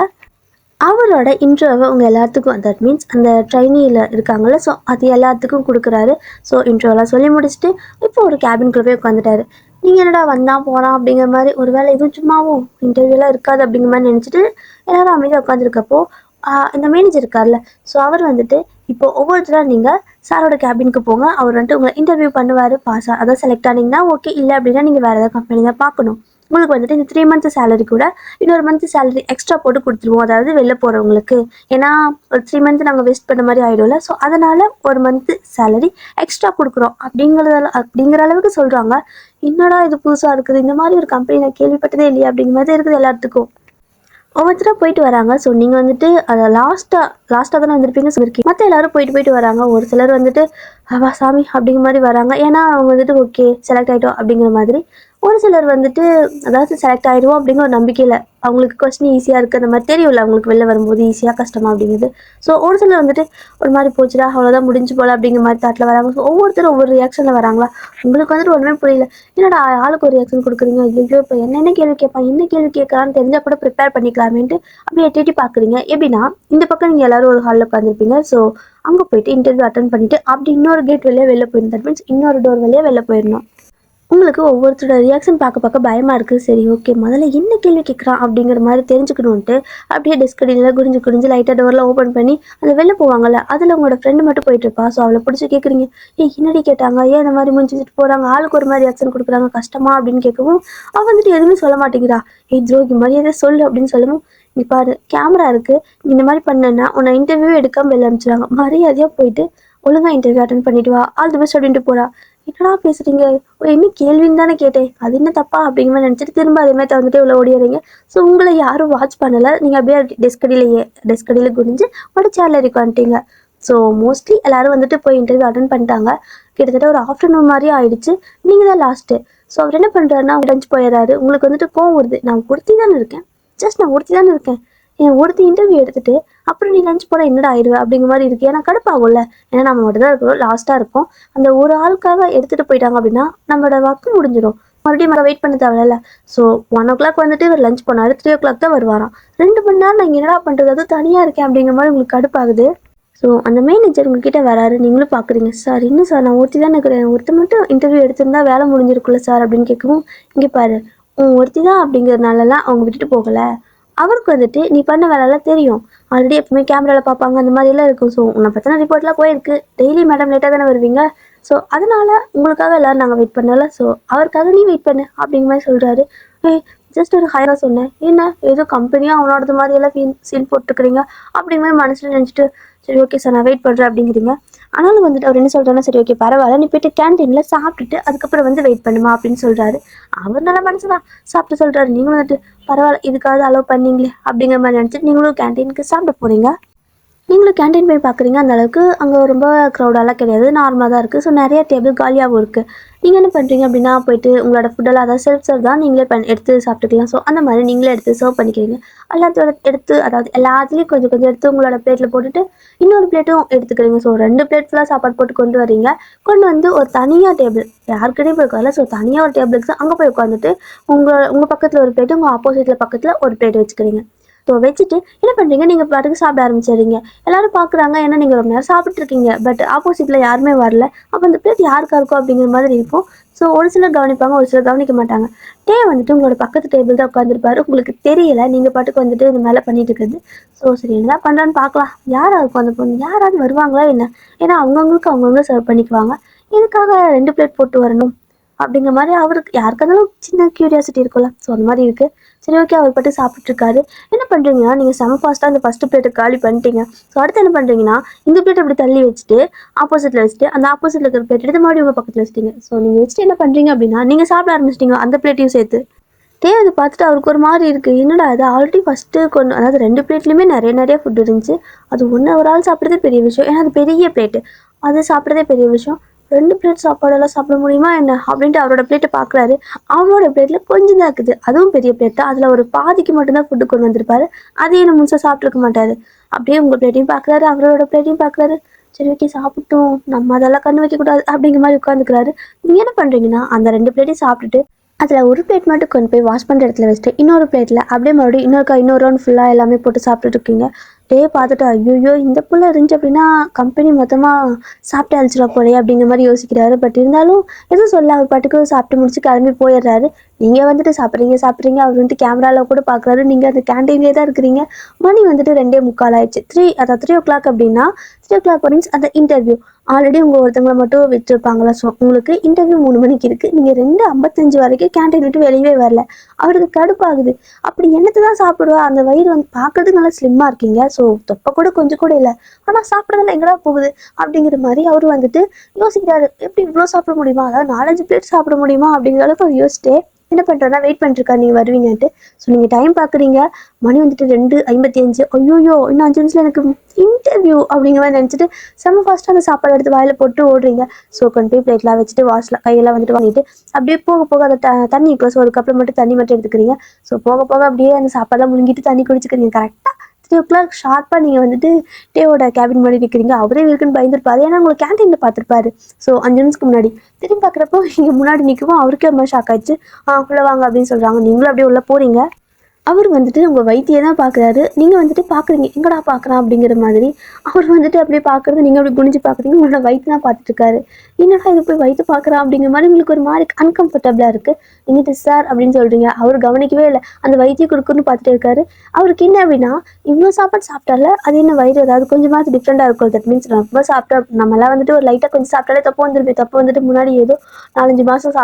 அவரோட இன்ட்ரோவை உங்கள் எல்லாத்துக்கும், தட் மீன்ஸ் அந்த ட்ரைனியில் இருக்காங்கள்ல, ஸோ அது எல்லாத்துக்கும் கொடுக்குறாரு. ஸோ இன்ட்ரோலாம் சொல்லி முடிச்சுட்டு இப்போ ஒரு கேபின்குள்ளே போய் உட்காந்துட்டாரு. நீங்கள் என்னடா வந்தான் போகிறான் அப்படிங்கிற மாதிரி, ஒரு வேளை எதுவும் சும்மாவும் இன்டர்வியூலாம் இருக்காது அப்படிங்கிற மாதிரி நினச்சிட்டு எல்லோரும் அமைதியாக உட்காந்துருக்கப்போ இந்த மேனேஜர் இருக்கார்ல, ஸோ அவர் வந்துட்டு இப்போ ஒவ்வொருத்தராக நீங்கள் சாரோட கேபினுக்கு போங்க, அவர் வந்துட்டு உங்களை இன்டர்வியூ பண்ணுவார். பாஸாக அதான் செலக்ட் ஆனீங்கன்னா ஓகே, இல்லை அப்படின்னா நீங்கள் வேறு ஏதாவது கம்பெனி தான் பார்க்கணும். உங்களுக்கு வந்துட்டு இந்த 3 மந்த் சேலரி கூட இன்னொரு மந்த் சேலரி எக்ஸ்ட்ரா போட்டு கொடுத்துருவோம், அதாவது வெளில போகிறவங்களுக்கு. ஏன்னா ஒரு 3 மந்த் நாங்கள் வேஸ்ட் பண்ண மாதிரி ஆகிடும்ல, ஸோ அதனால் ஒரு மந்த் சேலரி எக்ஸ்ட்ரா கொடுக்குறோம் அப்படிங்கிற அளவுக்கு சொல்கிறாங்க. என்னடா இது புதுசாக இருக்குது, இந்த மாதிரி ஒரு கம்பெனி நான் கேள்விப்பட்டதே இல்லையா அப்படிங்கிற மாதிரி இருக்குது எல்லாத்துக்கும். ஒவ்வொருத்தராக போயிட்டு வராங்க. ஸோ நீங்கள் வந்துட்டு அதை லாஸ்ட்டாக தானே வந்திருப்பீங்க சொல்லியிருக்கீங்க. மற்ற எல்லோரும் போயிட்டு வராங்க. ஒரு சிலர் வந்துட்டு வா சாமி அப்படிங்கிற மாதிரி வராங்க. ஏன்னா அவங்க வந்துட்டு ஓகே செலக்ட் ஆகிட்டோம் அப்படிங்கிற மாதிரி. ஒரு சிலர் வந்துட்டு அதாவது செலக்ட் ஆகிடுவோம் அப்படிங்கிற ஒரு நம்பிக்கையில், அவங்களுக்கு கொஸ்டின் ஈஸியாக இருக்குது அந்த மாதிரி தெரியும்ல அவங்களுக்கு வெளில வரும்போது ஈஸியாக கஷ்டமாக அப்படிங்கிறது. ஸோ ஒரு சிலர் வந்துட்டு ஒரு மாதிரி போச்சுடா அவ்வளோதான் முடிஞ்சு போல அப்படிங்கிற மாதிரி தாட்டில் வராங்க. ஸோ ஒவ்வொருத்தரும் ஒவ்வொரு ரியாக்ஷனில் வராங்களா. உங்களுக்கு வந்துட்டு ஒன்றுமே புரியல, என்னடா ஆளுக்கு ஒரு ரியாக்ஷன் கொடுக்குறீங்க, ஐயோ இப்போ என்ன கேள்வி கேட்பான், என்ன கேள்வி கேட்கறான்னு தெரிஞ்சால் கூட ப்ரிப்பேர் பண்ணிக்கலாமேன்ட்டு அப்படியே எட்டி பார்க்குறீங்க. எப்படின்னா இந்த பக்கம் நீங்கள் எல்லோரும் ஒரு ஹாலில் உட்காந்துருப்பீங்க. ஸோ அங்கே போயிட்டு இன்டர்வியூ அட்டன் பண்ணிவிட்டு அப்படி இன்னொரு கேட் வழியாக வெளில போயிருந்தோம், தட் மீன்ஸ் இன்னொரு டோர் வழியாக வெளில போயிடணும். உங்களுக்கு ஒவ்வொருத்தரோட ரியாக்ஷன் பார்க்க பயமாக இருக்குது. சரி ஓகே, முதல்ல என்ன கேள்வி கேட்குறான் அப்படிங்கிற மாதிரி தெரிஞ்சுக்கணுன்ட்டு அப்படியே டெஸ்க் அடியில் குடிஞ்சு லைட்டாக டோரில் ஓப்பன் பண்ணி அந்த வெளில போவாங்கள்ல, அதில் உங்களோட ஃப்ரெண்டு மட்டும் போயிட்டுருப்பா. ஸோ அவளை பிடிச்சி கேட்குறீங்க, என்னடி கேட்டாங்க, ஏன் இந்த மாதிரி முடிஞ்சுட்டு போகிறாங்க, ஆளுக்கு ஒரு மாதிரி ரியாக்ஷன் கொடுக்குறாங்க, கஷ்டமா அப்படின்னு கேட்கவும் அவள் வந்துட்டு எதுவுமே சொல்ல மாட்டேங்கிறா. துரோகி மரியாதை சொல்லு அப்படின்னு சொல்லவும், நீ பாரு கேமரா இருக்குது, இந்த மாதிரி பண்ணேன்னா உன்னை இன்டர்வியூ எடுக்காமல் வெளில அனுப்பிச்சிடுவாங்க, மரியாதையாக போயிட்டு ஒழுங்காக இன்டர்வியூ அட்டன் பண்ணிட்டு வா, ஆல் தி பெஸ்ட் அப்படின்ட்டு போகிறா. என்னடா பேசுறீங்க, என்ன கேள்வின்னு தானே கேட்டேன், அது என்ன தப்பா அப்படிங்கிற மாதிரி நினச்சிட்டு திரும்ப அதே மாதிரி தந்துட்டு இவ்வளோ ஓடிடுறீங்க. ஸோ உங்களை யாரும் வாட்ச் பண்ணலை. நீங்கள் அப்படியே டெஸ்க் அடியில் குடிஞ்சு ஒரு சேர்ல உட்காந்துட்டீங்க. ஸோ மோஸ்ட்லி எல்லாரும் வந்துட்டு போய் இன்டர்வியூ அட்டன் பண்ணிட்டாங்க. கிட்டத்தட்ட ஒரு ஆஃப்டர்நூன் மாதிரி ஆயிடுச்சு. நீங்கள் தான் லாஸ்ட்டு. ஸோ அவர் என்ன பண்ணுறாருன்னா லஞ்ச் போயிடுறாரு. உங்களுக்கு வந்துட்டு கோவம் வருது. நான் ஒருத்தி தானே இருக்கேன், ஜஸ்ட் நான் ஒருத்தி தானே இருக்கேன், என் ஒருத்தி இன்டர்வியூ எடுத்துட்டு அப்புறம் நீ லஞ்ச் போட என்னடா ஆயிடுவேன் அப்படிங்கிற மாதிரி இருக்கு. ஏன்னா கடுப்பாகும்ல. ஏன்னா நம்ம மட்டும் தான் இருக்கிறோம், லாஸ்ட்டாக இருக்கும். அந்த ஒரு ஆளுக்காக எடுத்துகிட்டு போயிட்டாங்க அப்படின்னா நம்மளோட ஒர்க்கு முடிஞ்சிடும். மறுபடியும் வெயிட் பண்ண தேவையில்ல. ஸோ 1 o'clock வந்துட்டு இவர் லஞ்ச் போனார், 3 o'clock தான் வருவாராம். 2 மணி நேரம் நான் என்னடா பண்ணுறது, அது தனியாக இருக்கேன் அப்படிங்கிற மாதிரி உங்களுக்கு கடுப்பாகுது. ஸோ அந்த மேனேஜர் உங்ககிட்ட வராரு, நீங்களும் பார்க்குறீங்க. சார் இன்னும் சார் நான் ஒருத்தி தான் இருக்கிறேன், ஒருத்த மட்டும் இன்டர்வியூ எடுத்திருந்தா வேலை முடிஞ்சிருக்குல்ல சார் அப்படின்னு கேட்கவும், இங்கே பாரு ஒருத்தி தான் அப்படிங்கிறதுனாலலாம் அவங்க விட்டுட்டு போகலை. அவருக்கு வந்துட்டு நீ பண்ண வேலைலாம் தெரியும். ஆல்ரெடி எப்பவுமே கேமராவில் பார்ப்பாங்க, அந்த மாதிரிலாம் இருக்கும். ஸோ உன்னை பற்றின ரிப்போர்ட்லாம் போயிருக்கு. டெய்லி மேடம் லேட்டாக தானே வருவீங்க. ஸோ அதனால உங்களுக்காக எல்லோரும் நாங்கள் வெயிட் பண்ணல. ஸோ அவருக்காக நீ வெயிட் பண்ணு அப்படிங்கிற மாதிரி சொல்கிறாரு. ஜஸ்ட் ஒரு ஹைராக சொன்னேன், என்ன ஏதோ கம்பெனியாக அவனோடது மாதிரியெல்லாம் சீன் போட்டுக்கிறீங்க அப்படிங்கிற மாதிரி மனசில் நினச்சிட்டு, சரி ஓகே சார் நான் வெயிட் பண்ணுறேன் அப்படிங்கிறீங்க. ஆனாலும் வந்துட்டு அவர் என்ன சொல்கிறாருன்னா, சரி ஓகே பரவாயில்ல, நீ போய்ட்டு கேன்டீனில் சாப்பிட்டுட்டு அதுக்கப்புறம் வந்து வெயிட் பண்ணுமா அப்படின்னு சொல்கிறாரு. அவர் நல்ல மனசு தான் சாப்பிட்டு சொல்கிறாரு. நீங்களும் வந்துட்டு பரவாயில்ல இதுக்காவது அலோவ் பண்ணீங்களே அப்படிங்கிற மாதிரி நினச்சிட்டு நீங்களும் கேன்டீனுக்கு சாப்பிட போகிறீங்க. நீங்களும் கேன்டீன் போய் பார்க்குறீங்க. அந்தளவுக்கு அங்கே ரொம்ப க்ரௌடெல்லாம் கிடையாது, நார்மலாக தான் இருக்குது. ஸோ நிறைய டேபிள் காலியாகவும் இருக்குது. நீங்கள் என்ன பண்ணுறீங்க அப்படின்னா, போய்ட்டு உங்களோட ஃபுட்டெல்லாம் அதாவது செல்ஃப் சர்வ் தான், நீங்களே எடுத்து சாப்பிட்டுக்கலாம். ஸோ அந்த மாதிரி நீங்களே எடுத்து சர்வ் பண்ணிக்கிறீங்க. எல்லாத்தோட எடுத்து அதாவது எல்லாத்துலேயும் கொஞ்சம் கொஞ்சம் எடுத்து உங்களோட பிளேட்டில் போட்டுட்டு இன்னொரு பிளேட்டும் எடுத்துக்கிறீங்க. ஸோ 2 பிளேட் ஃபுல்லாக சாப்பாடு போட்டு கொண்டு வரீங்க. கொண்டு வந்து ஒரு தனியாக டேபிள் யாருக்கிட்டையும் போய் உட்காரல. ஸோ தனியாக ஒரு டேபிளுக்கு தான் அங்கே போய் உட்காந்துட்டு உங்கள் பக்கத்தில் ஒரு பிளேட்டு, உங்கள் ஆப்போசிட்டில் பக்கத்தில் ஒரு பிளேட் வச்சுக்கிறீங்க. ஸோ வச்சுட்டு என்ன பண்ணுறீங்க, நீங்கள் பாட்டுக்கு சாப்பிட ஆரம்பிச்சிடுறீங்க. எல்லோரும் பார்க்குறாங்க, ஏன்னா நீங்கள் ரொம்ப நேரம் சாப்பிட்ருக்கீங்க. பட் ஆப்போசிட்டில் யாருமே வரல. அப்போ அந்த பிளேட் யாருக்கா இருக்கும் அப்படிங்கிற மாதிரி இருக்கும். ஸோ ஒரு சிலர் கவனிப்பாங்க, ஒரு சிலர் கவனிக்க மாட்டாங்க. வந்துட்டு உங்களோட பக்கத்து டேபிள் தான் உட்காந்துருப்பாரு. உங்களுக்கு தெரியல, நீங்கள் பாட்டுக்கு வந்துட்டு இந்த மேலே பண்ணிட்டு இருக்குது. ஸோ சரி என்ன பண்ணுறான்னு பார்க்கலாம், யாராக இருக்கும் அந்த பொண்ணு, யாராவது வருவாங்களா என்ன, ஏன்னா அவங்கவுங்களுக்கு அவங்கவுங்க சர்வ் பண்ணிக்குவாங்க, இதுக்காக 2 பிளேட் போட்டு வரணும் அப்படிங்கிற மாதிரி அவருக்கு யாருக்காலும் சின்ன க்யூரியாசிட்டி இருக்கும்ல. ஸோ அந்த மாதிரி இருக்குது. சரி ஓகே அவர் பாட்டு சாப்பிட்ருக்காரு. என்ன பண்ணுறீங்கன்னா, நீங்கள் செம ஃபாஸ்ட்டாக அந்த ஃபஸ்ட்டு பிளேட்டை காலி பண்ணிட்டீங்க. ஸோ அடுத்து என்ன பண்ணுறீங்கன்னா, இந்த பிளேட் அப்படி தள்ளி வச்சுட்டு ஆப்போசிட்டில் வச்சுட்டு அந்த ஆப்போசிட்டில் இருக்கிற பிளேட் எடுத்து மறுபடியும் உங்கள் பக்கத்தில் வச்சுட்டீங்க. ஸோ நீங்கள் வச்சுட்டு என்ன பண்ணுறீங்க அப்படின்னா, நீங்கள் சாப்பிட ஆரம்பிச்சிட்டிங்க அந்த பிளேட்டையும் சேர்த்து. அதை பார்த்துட்டு அவருக்கு ஒரு மாதிரி இருக்குது. என்னடா அது ஆல்ரெடி ஃபஸ்ட்டு அதாவது 2 பிளேட்லேயுமே நிறைய ஃபுட் இருந்துச்சு. அது ஒரு ஆள் சாப்பிட்றதே பெரிய விஷயம், ஏன்னா அது பெரிய பிளேட்டு, அது சாப்பிட்றதே பெரிய விஷயம். 2 பிளேட் சாப்பாடெல்லாம் சாப்பிட முடியுமா என்ன அப்படின்ட்டு அவரோட பிளேட்டை பார்க்குறாரு. அவரோட பிளேட்டில் கொஞ்சம் தான் இருக்குது, அதுவும் பெரிய பிளேட் தான். அதில் ஒரு பாதிக்கு மட்டும்தான் ஃபுட்டு கொண்டு வந்திருப்பாரு. அதையும் இன்னும் முழுசாக சாப்பிட்ருக்க மாட்டார். அப்படியே உங்கள் பிளேட்டையும் பார்க்குறாரு, அவரோட பிளேட்டையும் பார்க்குறாரு. சரி ஓகே சாப்பிட்டோம், நம்ம அதெல்லாம் கண்ணு வைக்கக்கூடாது அப்படிங்கிற மாதிரி உட்காந்துக்கிறாரு. நீங்கள் என்ன பண்ணுறீங்கன்னா, அந்த 2 பிளேட்டையும் சாப்பிட்டுட்டு அதில் ஒரு பிளேட் மட்டும் கொண்டு போய் வாஷ் பண்ணுற இடத்துல வச்சுட்டு இன்னொரு பிளேட்டில் அப்படியே மறுபடியும் இன்னொரு ரவுண்ட் ஃபுல்லாக எல்லாமே போட்டு சாப்பிட்டுட்டு இருக்கீங்க. பார்த்துட்டு ஐயோ இந்த புள்ள இருந்துச்சு அப்படின்னா கம்பெனி மொத்தமாக சாப்பிட்டு அழிச்சிட போறே அப்படிங்கிற மாதிரி யோசிக்கிறாரு. பட் இருந்தாலும் எதுவும் சொல்ல, அவர் பாட்டுக்கு சாப்பிட்டு முடிச்சு கிளம்பி போயிடுறாரு. நீங்கள் வந்துட்டு சாப்பிட்றீங்க, அவர் வந்துட்டு கேமராவில் கூட பார்க்குறாரு. நீங்கள் அந்த கேன்டீன்லேயே தான் இருக்கிறீங்க. மணி வந்துட்டு 2:45 ஆயிடுச்சு. 3 o'clock அப்படின்னா 3 o'clock மீன்ஸ் அந்த இன்டர்வியூ ஆல்ரெடி உங்கள் ஒருத்தவங்களை மட்டும் வச்சுருப்பாங்களா. ஸோ உங்களுக்கு இன்டர்வியூ 3 மணிக்கு இருக்குது. நீங்கள் 2:55 வரைக்கும் கேன்டீன் விட்டு வெளியவே வரல. அவருக்கு கடுப்பாகுது. அப்படி என்னத்தை தான் சாப்பிடுவா, அந்த வயிறு வந்து பார்க்கறதுக்கு நல்லா ஸ்லிம்மாக இருக்கீங்க. ஸோ தொப்பை கூட கொஞ்சம் கூட இல்லை, ஆனால் சாப்பிட்றதுல எங்கடா போகுது அப்படிங்கிற மாதிரி அவர் வந்துட்டு யோசிக்கிறாரு. எப்படி இவ்வளோ சாப்பிட முடியுமா, அதாவது 4-5 பிளேட் சாப்பிட முடியுமா அப்படிங்கிற அளவுக்கு அவர் யோசிச்சிட்டே என்ன பண்ணுறேன்னா வெயிட் பண்ணிருக்காரு நீங்கள் வருவீங்கன்ட்டு. ஸோ நீங்கள் டைம் பார்க்குறீங்க, மணி வந்துட்டு 2:55. ஐயோயோ இன்னும் 5 நிமிஷத்தில் எனக்கு இன்டர்வியூ அப்படிங்கிற மாதிரி நினச்சிட்டு செம்ம ஃபாஸ்ட்டாக அந்த சாப்பாடு எடுத்து வாயில் போட்டு ஓடுறீங்க. ஸோ கொண்டு போய் பிளேட்லாம் வச்சுட்டு வாஷ்ல கையெல்லாம் வந்துட்டு வாங்கிட்டு அப்படியே போக அதை தண்ணி இருக்கும். ஸோ ஒரு கப்பில் மட்டும் தண்ணி மட்டும் எடுத்துக்கிறீங்க. ஸோ போக அப்படியே அந்த சாப்பாடெல்லாம் முழுங்கிட்டு தண்ணி குடிச்சுக்கிறீங்க. கரெக்டாக 3 o'clock ஷார்ப்பாக நீங்கள் வந்துட்டு டேவோட கேபின் முன்னாடி நிற்கிறீங்க. அவரே இருக்குன்னு பயந்துருப்பாரு, ஏன்னா உங்களை கேன்டீனில் பார்த்துருப்பாரு. ஸோ 5 நிமிஷத்துக்கு முன்னாடி திரும்பி பார்க்குறப்போ நீங்கள் முன்னாடி நிற்கவும் அவருக்கே ரொம்ப ஷாக் ஆயிடுச்சு. உள்ளே வாங்க அப்படின்னு சொல்கிறாங்க. நீங்களும் அப்படியே உள்ளே போகிறீங்க. அவர் வந்துட்டு உங்கள் வைத்தியை தான் பார்க்குறாரு. நீங்கள் வந்துட்டு பார்க்குறீங்க, எங்கடா பார்க்குறான் அப்படிங்கிற மாதிரி. அவர் வந்துட்டு அப்படியே பார்க்குறது, நீங்கள் அப்படி குனிஞ்சு பார்க்குறீங்க, உங்களோட வயிற்று தான் பார்த்துட்ருக்காரு. என்னடா இது போய் வயிற்று பார்க்குறான் அப்படிங்கிற மாதிரி உங்களுக்கு ஒரு மாதிரி அன்கம்ஃபர்டபுளாக இருக்குது. நீங்கள் சார் அப்படின்னு சொல்கிறீங்க. அவர் கவனிக்கவே இல்லை, அந்த வைத்தியம் கொடுக்குன்னு பார்த்துட்டே இருக்காரு. அவருக்கு என்ன அப்படின்னா, இவ்வளோ சாப்பாடு சாப்பிட்டால அது என்ன வயிறு ஏதாவது கொஞ்சமாவது டிஃப்ரெண்ட்டாக இருக்கும். தட் மீன்ஸ் ரொம்ப சாப்பிட்டா நம்மளாம் வந்துட்டு ஒரு லைட்டாக கொஞ்சம் சாப்பிட்டாலே தப்பு வந்துட்டு முன்னாடி ஏதோ 4-5 மாதம்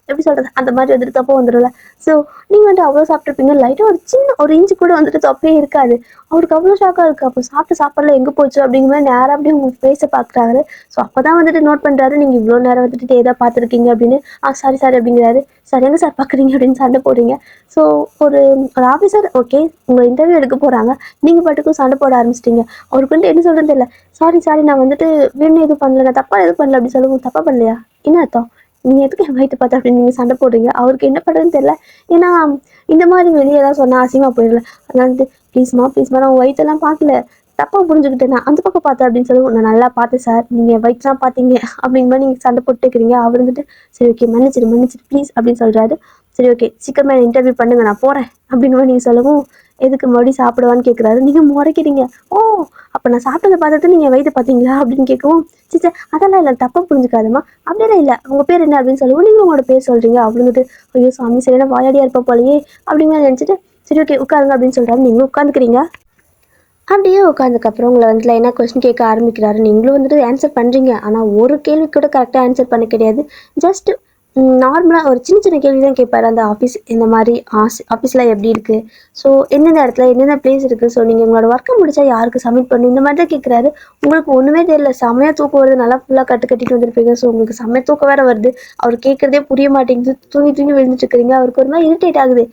எப்படி சொல்கிறது, அந்த மாதிரி வந்துட்டு தொப்பை வந்துடும்ல. ஸோ நீங்கள் வந்துட்டு அவ்வளோ சாப்பிட்ருப்பீங்க, லைட்டாக ஒரு சின்ன ஒரு இன்ச்சு கூட வந்துட்டு தொப்பையே இருக்காது. அவருக்கு அவ்வளோ ஷாக்காக இருக்குது. அப்போ சாப்பிட்டு சாப்பாடுல எங்கே போச்சு அப்படிங்கிற மாதிரி நேராக அப்படியே உங்கள் ஃபேஸை பார்க்குறாரு. ஸோ அப்போ தான் வந்துட்டு நோட் பண்ணுறாரு, நீங்கள் இவ்வளோ நேரம் வந்துட்டு ஏதா பார்த்துருக்கீங்க அப்படின்னு. சாரி சாரி அப்படிங்கிறாரு. சார் எங்கே சார் பார்க்குறீங்க அப்படின்னு சண்டை போடுறீங்க. ஸோ ஒரு ஒரு ஆஃபீஸர் ஓகே உங்கள் இன்டர்வியூ எடுக்க போகிறாங்க, நீங்கள் பாட்டுக்கும் சண்டை போட ஆரம்பிச்சிட்டிங்க. அவருக்கு வந்துட்டு என்ன சொல்கிறது தெரியல. சாரி சாரி நான் வந்துட்டு வேணும் எதுவும் பண்ணல, நான் தப்பாக எதுவும் பண்ணல அப்படின்னு சொல்லுவோம். தப்பாக பண்ணலையா, என்ன அர்த்தம், நீங்கள் எதுக்கு என் வயிற்று பார்த்தா அப்படின்னு நீங்கள் சண்டை போடுறீங்க. அவருக்கு என்ன பண்ணுறதுன்னு தெரியல. ஏன்னா இந்த மாதிரி வெளியே ஏதாவது சொன்னால் அசிங்கமாக போயிடல. அதனால வந்து ப்ளீஸ்மா நான் உங்கள் வயிற்றெல்லாம் பார்க்கல, தப்பாக புரிஞ்சுக்கிட்டேன், நான் அந்த பக்கம் பார்த்தேன் அப்படின்னு சொல்லி. நான் நல்லா பார்த்தேன் சார், நீங்கள் வயிற்றுலாம் பார்த்தீங்க அப்படிங்கிற மாதிரி நீங்கள் சண்டை போட்டுக்கிறீங்க. அவர் வந்துட்டு சரி ஓகே மன்னிச்சிடு ப்ளீஸ் அப்படின்னு சொல்கிறாரு. சரி ஓகே சீக்கிரமாக இன்டர்வியூ பண்ணுங்க நான் போகிறேன் அப்படிங்கிற மாதிரி நீங்கள் சொல்லவும், எதுக்கு மறுபடியும் சாப்பிடுவான்னு கேட்குறாரு. நீங்கள் முறைக்கிறீங்க. ஓ அப்போ நான் சாப்பிட்டதை பார்த்துட்டு நீங்கள் வயிற்று பார்த்தீங்களா அப்படின்னு கேட்கவும், சிச்சா அதெல்லாம் இல்லை தப்பாக புரிஞ்சுக்காதம்மா, அப்படியெல்லாம் இல்லை, உங்கள் பேர் என்ன அப்படின்னு சொல்லுவோம். நீங்கள் உங்களோட பேர் சொல்கிறீங்க. அப்படின்ட்டு ஐயோ சாமி சரியான வாயாடியாக இருப்பா போலையே அப்படிங்கிற நினச்சிட்டு சரி ஓகே உட்காருங்க அப்படின்னு சொல்கிறாரு. நீங்களும் உட்காந்துக்கிறீங்க. அப்படியே உட்காந்துக்கப்புறம் உங்களை வந்து லைனாக கொஸ்டின் கேட்க ஆரம்பிக்கிறாரு. நீங்களும் வந்துட்டு ஆன்சர் பண்ணுறீங்க, ஆனால் ஒரு கேள்வி கூட கரெக்டாக ஆன்சர் பண்ண கிடையாது. ஜஸ்ட் நார்மலாக ஒரு சின்ன சின்ன கேள்வி தான் கேட்பாரு. அந்த ஆஃபீஸ் இந்த மாதிரி ஆஃபீஸில் எப்படி இருக்குது, ஸோ எந்தெந்த இடத்துல என்னென்ன பிளேஸ் இருக்குது, ஸோ நீங்கள் உங்களோட ஒர்க்கை முடிச்சா யாருக்கு சப்மிட் பண்ணணும், இந்த மாதிரி தான் கேட்குறாரு. உங்களுக்கு ஒன்றுமே தெரியல, செம்மையாக தூக்கம் வருது, நல்லா ஃபுல்லாக கட்டிட்டு வந்திருப்பீங்க. ஸோ உங்களுக்கு செம்மையாக தூக்கம் வேறு வருது. அவர் கேட்குறதே புரிய மாட்டேங்குது, தூங்கி விழுந்துட்டு இருக்கிறீங்க. அவருக்கு ஒரு மாதிரி இரிட்டேட் ஆகுது.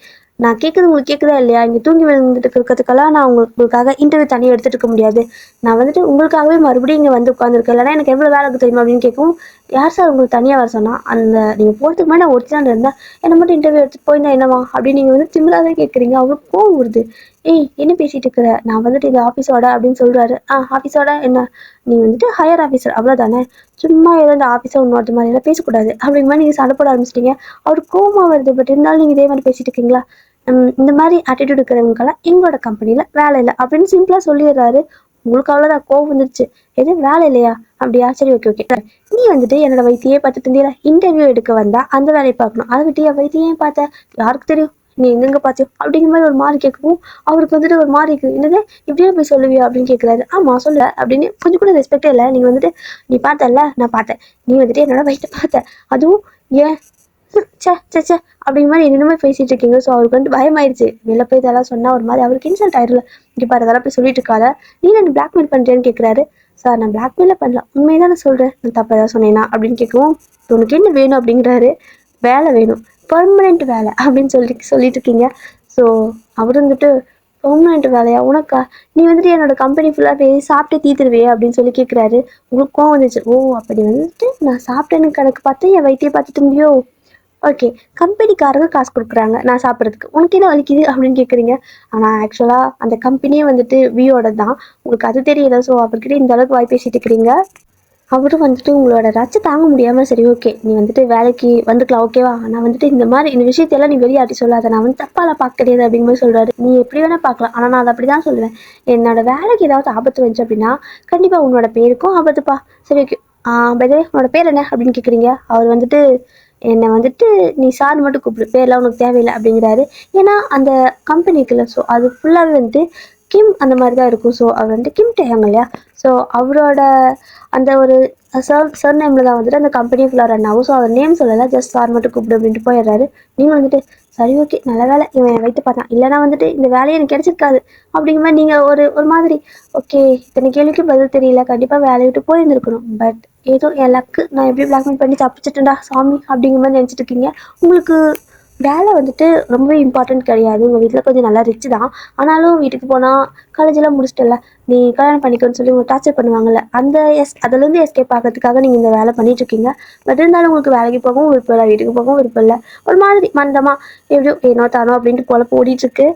நான் கேட்குறது உங்களுக்கு கேட்குதா இல்லையா, இங்கே தூங்கி விழுந்துட்டு இருக்கிறதுக்கெல்லாம் நான் உங்களுக்காக இன்டர்வியூ தனியாக எடுத்துகிட்டு இருக்க முடியாது. நான் வந்துட்டு உங்களுக்காகவே மறுபடியும் இங்கே வந்து உட்காந்துருக்கேன், இல்லைனா எனக்கு எவ்வளோ வேலை தெரியுமா அப்படின்னு கேட்கும். யார் சார் உங்களுக்கு தனியாக வர சொன்னால், அந்த நீங்கள் போகிறதுக்கு முன்னாடி நான் ஒருத்தர் இருந்தேன், என்னை மட்டும் இன்டர்வியூ எடுத்துகிட்டு போயிருந்தா என்னவா அப்படின்னு நீங்கள் வந்து திமிராக கேட்குறீங்க. அவங்களுக்கு கோவம் வருது. ஏய் என்ன பேசிகிட்டு இருக்கிற, நான் வந்துட்டு இந்த ஆஃபீஸோட அப்படின்னு சொல்கிறாரு. ஆஃபீஸோட என்ன, நீ வந்துட்டு ஹையர் ஆஃபீஸர் அவ்வளோதானே, சும்மா ஏதோ இந்த ஆஃபீஸை இன்னொருத்த மாதிரி எல்லாம் பேசக்கூடாது அப்படிங்கிற மாதிரி நீங்கள் சண்டை போட ஆரம்பிச்சிட்டிங்க. அவருக்கு கோவமாக வருது. பட் இருந்தாலும் நீங்கள் இதே மாதிரி பேசிட்டு இருக்கீங்களா, இந்த மாதிரி ஆட்டிடியூட் இருக்கிறவங்களாம் எங்களோட கம்பெனியில் வேலை இல்லை அப்படின்னு சிம்பிளாக சொல்லிடுறாரு. உங்களுக்கு அவ்வளோதான் கோவம் வந்துருச்சு. எது வேலை இல்லையா, அப்படியா, சரி ஓகே நீ வந்துட்டு என்னோட வயிற்றையே பார்த்துட்டு இருந்தீங்களா, இன்டர்வியூ எடுக்க வந்தா அந்த வேலையை பார்க்கணும், அதை விட்டு என் வயிற்றையே பார்த்த, யாருக்கு தெரியும் நீ எங்கெங்க பார்த்தியோ அப்படிங்கிற மாதிரி ஒரு மாதிரி கேட்கவும், அவருக்கு வந்துட்டு ஒரு மாதிரி இருக்குது. என்னது இப்படியே போய் சொல்லுவியா அப்படின்னு கேட்குறாரு. ஆமாம் சொல்ல அப்படின்னு கொஞ்சம் கூட ரெஸ்பெக்டே இல்லை. நீங்கள் வந்துட்டு நீ பார்த்தல, நான் பார்த்தேன், நீ வந்துட்டு என்னோட வயிற்றை பார்த்த, அதுவும் ஏன் சே சே சே அப்படிங்கிற மாதிரி என்னென்னமே பேசிகிட்டு இருக்கீங்க. ஸோ அவருக்கு வந்து பயமாயிடுச்சு. வெளில போய் இதெல்லாம் சொன்னால் ஒரு மாதிரி அவருக்கு இன்சல்ட் ஆயிடும்ல. இங்கே பாரு அதெல்லாம் போய் சொல்லிட்டு இருக்காத, நீ என்ன பிளாக்மெயில் பண்ணுறேன்னு கேட்குறாரு. சார் நான் பிளாக்மெயிலே பண்ணல, உண்மையை தானே சொல்கிறேன், நான் தப்பாக ஏதாவது சொன்னேன்னா அப்படின்னு கேட்கவும், உனக்கு என்ன வேணும் அப்படிங்கிறாரு. வேலை வேணும், பர்மனெண்ட் வேலை அப்படின்னு சொல்லிட்டு இருக்கீங்க. ஸோ அவர் வந்துட்டு பெர்மனெண்ட் வேலையா உனக்கா, நீ வந்துட்டு என்னோட கம்பெனி ஃபுல்லாக போய் சாப்பிட்டு தீத்துருவே அப்படின்னு சொல்லி கேட்குறாரு. உங்களுக்கு கோவம் வந்துச்சு. ஓ அப்படி வந்துட்டு நான் சாப்பிட்டேன்னு கணக்கு பார்த்து என் வயிற்றையை பார்த்துட்டு இருந்தியோ, ஓகே கம்பெனிக்காரங்க காசு கொடுக்குறாங்க நான் சாப்பிட்றதுக்கு, உனக்கு என்ன வலிக்குது அப்படின்னு கேட்குறீங்க. ஆனால் ஆக்சுவலாக அந்த கம்பெனியே வந்துட்டு வியோட தான், உங்களுக்கு அது தெரியல. ஸோ அவர்கிட்ட இந்த அளவுக்கு வாய் பேசிட்டு இருக்கிறீங்க. அவரும் வந்துட்டு உங்களோட ரச்சை தாங்க முடியாமல், சரி ஓகே நீ வந்துட்டு வேலைக்கு வந்துக்கலாம் ஓகேவா, நான் வந்துட்டு இந்த மாதிரி இந்த விஷயத்தையெல்லாம் நீ வெளியாட்டி சொல்லாத, நான் வந்து தப்பாலாம் பார்க்க கிடையாது அப்படிங்கிற மாதிரி சொல்கிறாரு. நீ எப்படி வேணால் பார்க்கலாம், ஆனால் நான் அதை அப்படி தான் சொல்லுவேன். என்னோட வேலைக்கு ஏதாவது ஆபத்து வந்துச்சு அப்படின்னா கண்டிப்பாக உன்னோட பேருக்கும் ஆபத்துப்பா. சரி ஓகே பதே உன்னோட பேர் என்ன அப்படின்னு கேட்குறீங்க. அவர் வந்துட்டு என்னை வந்துட்டு நீ சார் மட்டும் கூப்பிடு, பேர்லாம் உனக்கு தேவையில்லை அப்படிங்கிறாரு. ஏன்னா அந்த கம்பெனிக்குள்ள ஸோ அது ஃபுல்லாகவே வந்துட்டு கிம் அந்த மாதிரி தான் இருக்கும். ஸோ அவர் வந்துட்டு கிம் டேயாங்க இல்லையா, ஸோ அவரோட அந்த ஒரு சர் நேமில் தான் வந்துட்டு அந்த கம்பெனி ஃபுல்லாக ரன் ஆகும். ஸோ அவர் நேம் சொல்லலை, ஜஸ்ட் சார் மட்டும் கூப்பிடு அப்படின்ட்டு போயிடுறாரு. நீங்கள் வந்துட்டு சரி ஓகே நல்ல வேலை இவன் வைத்து பார்த்தான், இல்லைனா வந்துட்டு இந்த வேலையை எனக்கு கிடச்சிருக்காது அப்படிங்கிற மாதிரி நீங்கள் ஒரு மாதிரி ஓகே இத்தனை கேள்விக்கு பதில் தெரியல, கண்டிப்பாக வேலையை விட்டு போயிருந்துருக்கணும், பட் ஏதோ என் லக்கு நான் எப்படி பிளாக்மெயில் பண்ணி தப்பிச்சிட்டேன்டா சாமி அப்படிங்கிற மாதிரி நினச்சிட்டு இருக்கீங்க. உங்களுக்கு வேலை வந்துட்டு ரொம்பவே இம்பார்ட்டன்ட் கிடையாது. உங்கள் வீட்டில் கொஞ்சம் நல்லா ரிச்சு தான், ஆனாலும் வீட்டுக்கு போனால் காலேஜெல்லாம் முடிச்சிட்டல, நீ கல்யாணம் பண்ணிக்கணும்னு சொல்லி உங்களுக்கு டார்ச்சர் பண்ணுவாங்கள்ல, அந்த அதுலேருந்து எஸ்கேப் ஆகிறதுக்காக நீங்கள் இந்த வேலை பண்ணிட்டுருக்கீங்க. பட் இருந்தாலும் உங்களுக்கு வேலைக்கு போகவும் விருப்பம் இல்லை, வீட்டுக்கு போகவும் விருப்பம் இல்லை, ஒரு மாதிரி மந்தமாக எப்படியோ ஏனோ தானோ அப்படின்ட்டு போல ஓடிட்டுருக்கு.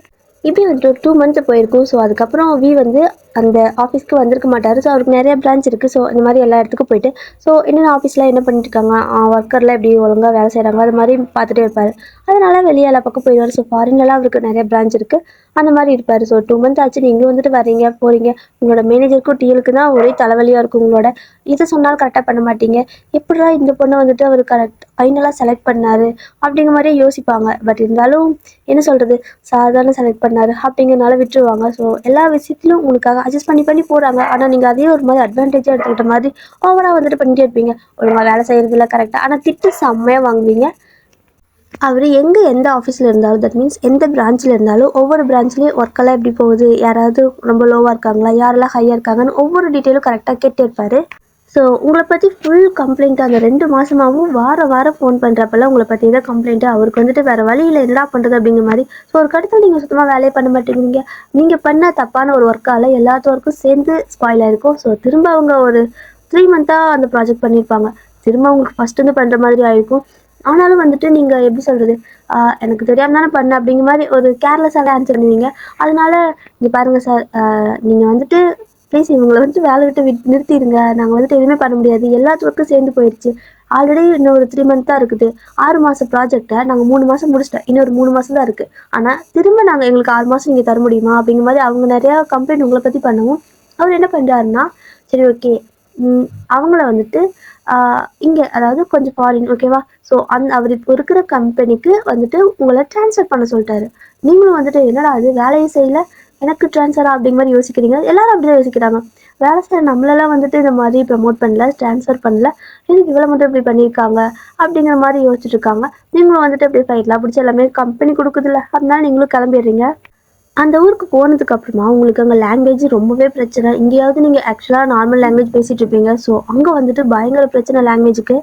இப்படி வந்துட்டு ஒரு 2 months போயிருக்கும். ஸோ அதுக்கப்புறம் வந்து அந்த ஆஃபீஸ்க்கு வந்திருக்க மாட்டார். ஸோ அவருக்கு நிறைய பிரான்ச் இருக்குது. ஸோ இந்த மாதிரி எல்லா இடத்துக்கும் போயிட்டு ஸோ என்னென்ன ஆஃபீஸில் என்ன பண்ணிட்டுருக்காங்க, ஒர்க்கர்லாம் எப்படி ஒழுங்காக வேலை செய்கிறாங்க அது மாதிரி பார்த்துட்டே இருப்பார். அதனால் வெளியே எல்லா பக்கம் போயிடுவார். ஸோ ஃபாரின்லலாம் அவருக்கு நிறைய பிரான்ச் இருக்குது, அந்த மாதிரி இருப்பார். ஸோ 2 months ஆச்சு, நீங்களும் வந்துட்டு வரீங்க போகிறீங்க. உங்களோட மேனேஜருக்கும் டிஎலுக்கு தான் ஒரே தலைவலியாக இருக்கும். உங்களோட இதை சொன்னாலும் கரெக்டாக பண்ண மாட்டீங்க, எப்படா இந்த பொண்ணை வந்துட்டு அவர் ஃபைனலாக செலக்ட் பண்ணார் அப்படிங்கிற மாதிரியே யோசிப்பாங்க. பட் இருந்தாலும் என்ன சொல்கிறது, சாதாரண செலக்ட் பண்ணார் அப்படிங்கிறனால விட்டுருவாங்க. ஸோ எல்லா விஷயத்திலும் உங்களுக்காக அட்ஜஸ்ட் பண்ணி போகிறாங்க. ஆனால் நீங்கள் அதே ஒரு மாதிரி அட்வான்டேஜாக எடுத்துக்கிட்ட மாதிரி ஓவராக வந்துட்டு பண்ணிட்டே இருப்பீங்க. ஒழுங்காக வேலை செய்கிறதுல கரெக்டாக, ஆனால் திட்டு செம்மையாக வாங்குவீங்க. அவர் எங்கே எந்த ஆஃபீஸில் இருந்தாலும், தட் மீன்ஸ் எந்த பிரான்ச்சில் இருந்தாலும், ஒவ்வொரு பிரான்ச்லேயும் ஒர்க்கெல்லாம் எப்படி போகுது, யாராவது ரொம்ப லோவாக இருக்காங்களா, யாரெல்லாம் ஹையாக இருக்காங்கன்னு ஒவ்வொரு டீட்டெயிலும் கரெக்டாக கேட்டு இருப்பார். ஸோ உங்களை பற்றி ஃபுல் கம்ப்ளைண்ட் அந்த 2 மாதமாகவும் வாரம் ஃபோன் பண்ணுறப்பெல்லாம் உங்களை பற்றி தான் கம்ப்ளைண்ட்டு. அவருக்கு வந்துட்டு வேறு வழியில் என்னடா பண்ணுறது அப்படிங்கிற மாதிரி. ஸோ ஒரு கட்டத்தில் நீங்கள் சுத்தமாக வேலையை பண்ண மாட்டேங்கிறீங்க. நீங்கள் பண்ண தப்பான ஒரு ஒர்க்கால் எல்லாத்து ஒர்க்கும் சேர்ந்து ஸ்பாயில் ஆகிருக்கும். ஸோ திரும்ப அவங்க ஒரு 3 மந்த்தாக அந்த ப்ராஜெக்ட் பண்ணியிருப்பாங்க. திரும்ப அவங்களுக்கு ஃபஸ்ட்டு பண்ணுற மாதிரி ஆகிருக்கும். ஆனாலும் வந்துட்டு நீங்கள் எப்படி சொல்கிறது, எனக்கு தெரியாமல் தானே பண்ணேன் அப்படிங்கிற மாதிரி ஒரு கேர்லெஸ்ஸாகவே ஆன்சர் பண்ணுவீங்க. அதனால இங்கே பாருங்கள் சார், நீங்கள் வந்துட்டு ப்ளீஸ் இவங்களை வந்துட்டு வேலை விட்டு நிறுத்திடுங்க. நாங்கள் வந்துட்டு எதுவுமே பண்ண முடியாது, எல்லாத்துக்கும் சேர்ந்து போயிடுச்சு. ஆல்ரெடி இன்னும் ஒரு 3 மந்த் தான் இருக்குது. 6 மாத ப்ராஜெக்டை நாங்கள் 3 மாதம் முடிச்சிட்டேன். இன்னொரு 3 மாதம் தான் இருக்குது. ஆனால் திரும்ப நாங்கள் எங்களுக்கு 6 மாதம் நீங்கள் தர முடியுமா அப்படிங்கிற மாதிரி அவங்க நிறையா கம்ப்ளைண்ட் உங்களை பற்றி பண்ணவும் அவர் என்ன பண்ணுறாருன்னா, சரி ஓகே அவங்கள வந்துட்டு இங்கே அதாவது கொஞ்சம் ஃபாரின் ஓகேவா, ஸோ அவர் இப்போ இருக்கிற கம்பெனிக்கு வந்துட்டு உங்களை ட்ரான்ஸ்ஃபர் பண்ண சொல்லிட்டாரு. நீங்களும் வந்துட்டு என்னடா அது வேலையை செய்யலை எனக்கு ட்ரான்ஸ்ஃபரா அப்படிங்கிற மாதிரி யோசிக்கிறீங்க. எல்லாரும் அப்படிதான் யோசிக்கிறாங்க. வேலை செய்ய நம்மளெல்லாம் வந்துட்டு இந்த மாதிரி ப்ரமோட் பண்ணல, ட்ரான்ஸ்ஃபர் பண்ணல, இதுக்கு இவ்வளோ மட்டும் இப்படி பண்ணியிருக்காங்க அப்படிங்கிற மாதிரி யோசிச்சுட்டு இருக்காங்க. நீங்களும் வந்துட்டு அப்படியே ஃபைட்லாம் பிடிச்சி எல்லாமே கம்பெனி கொடுக்குதுல்ல, அதனால நீங்களும் கிளம்பிடுறீங்க. அந்த ஊருக்கு போனதுக்கு அப்புறமா உங்களுக்கு அங்கே லாங்குவேஜ் ரொம்பவே பிரச்சனை. இங்கேயாவது நீங்கள் ஆக்சுவலாக நார்மல் லாங்குவேஜ் பேசிகிட்டு இருப்பீங்க. ஸோ அங்கே வந்துட்டு பயங்கர பிரச்சனை லாங்குவேஜுக்கு.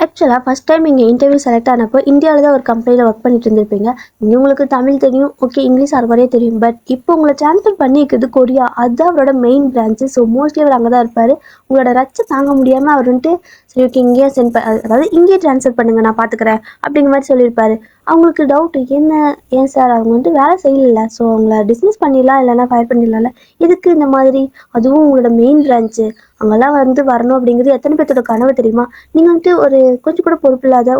ஆக்சுவலாக ஃபஸ்ட் டைம் இங்கே இன்டர்வியூ செலக்ட் ஆனப்போ இந்தியாவில் தான் ஒரு கம்பெனியில் ஒர்க் பண்ணிட்டு இருந்திருப்பீங்க. இங்கே உங்களுக்கு தமிழ் தெரியும், ஓகே, இங்கிலீஷ் அரைக்குறையே தெரியும். பட் இப்போ உங்களை ட்ரான்ஸ்ஃபர் பண்ணிக்கிறது கொரியா, அதுதான் அவரோட மெயின் பிரான்ச்சு. ஸோ மோஸ்ட்லி அவர் அங்கே தான் இருப்பார். உங்களோட ரச்சை தாங்க முடியாமல் அவர் வந்துட்டு சரி ஓகே இங்கேயே அதாவது இங்கேயே ட்ரான்ஸ்ஃபர் பண்ணுங்க நான் பார்த்துக்கிறேன் அப்படிங்கிற மாதிரி சொல்லியிருப்பாரு. அவங்களுக்கு டவுட்டு என்ன, ஏன் சார் அவங்க வந்துட்டு வேலை செய்யல, ஸோ அவங்கள டிஸ்மிஸ் பண்ணிடலாம் இல்லைன்னா ஃபயர் பண்ணிடலாம்ல, இதுக்கு இந்த மாதிரி, அதுவும் உங்களோட மெயின் பிரான்ச்சு அங்கெல்லாம் வந்து வரணும் அப்படிங்கிறது எத்தனை பேர்த்தோட கனவு தெரியுமா? நீங்கள் வந்துட்டு ஒரு கொஞ்சம் கூட பொறுப்பு இல்லாத,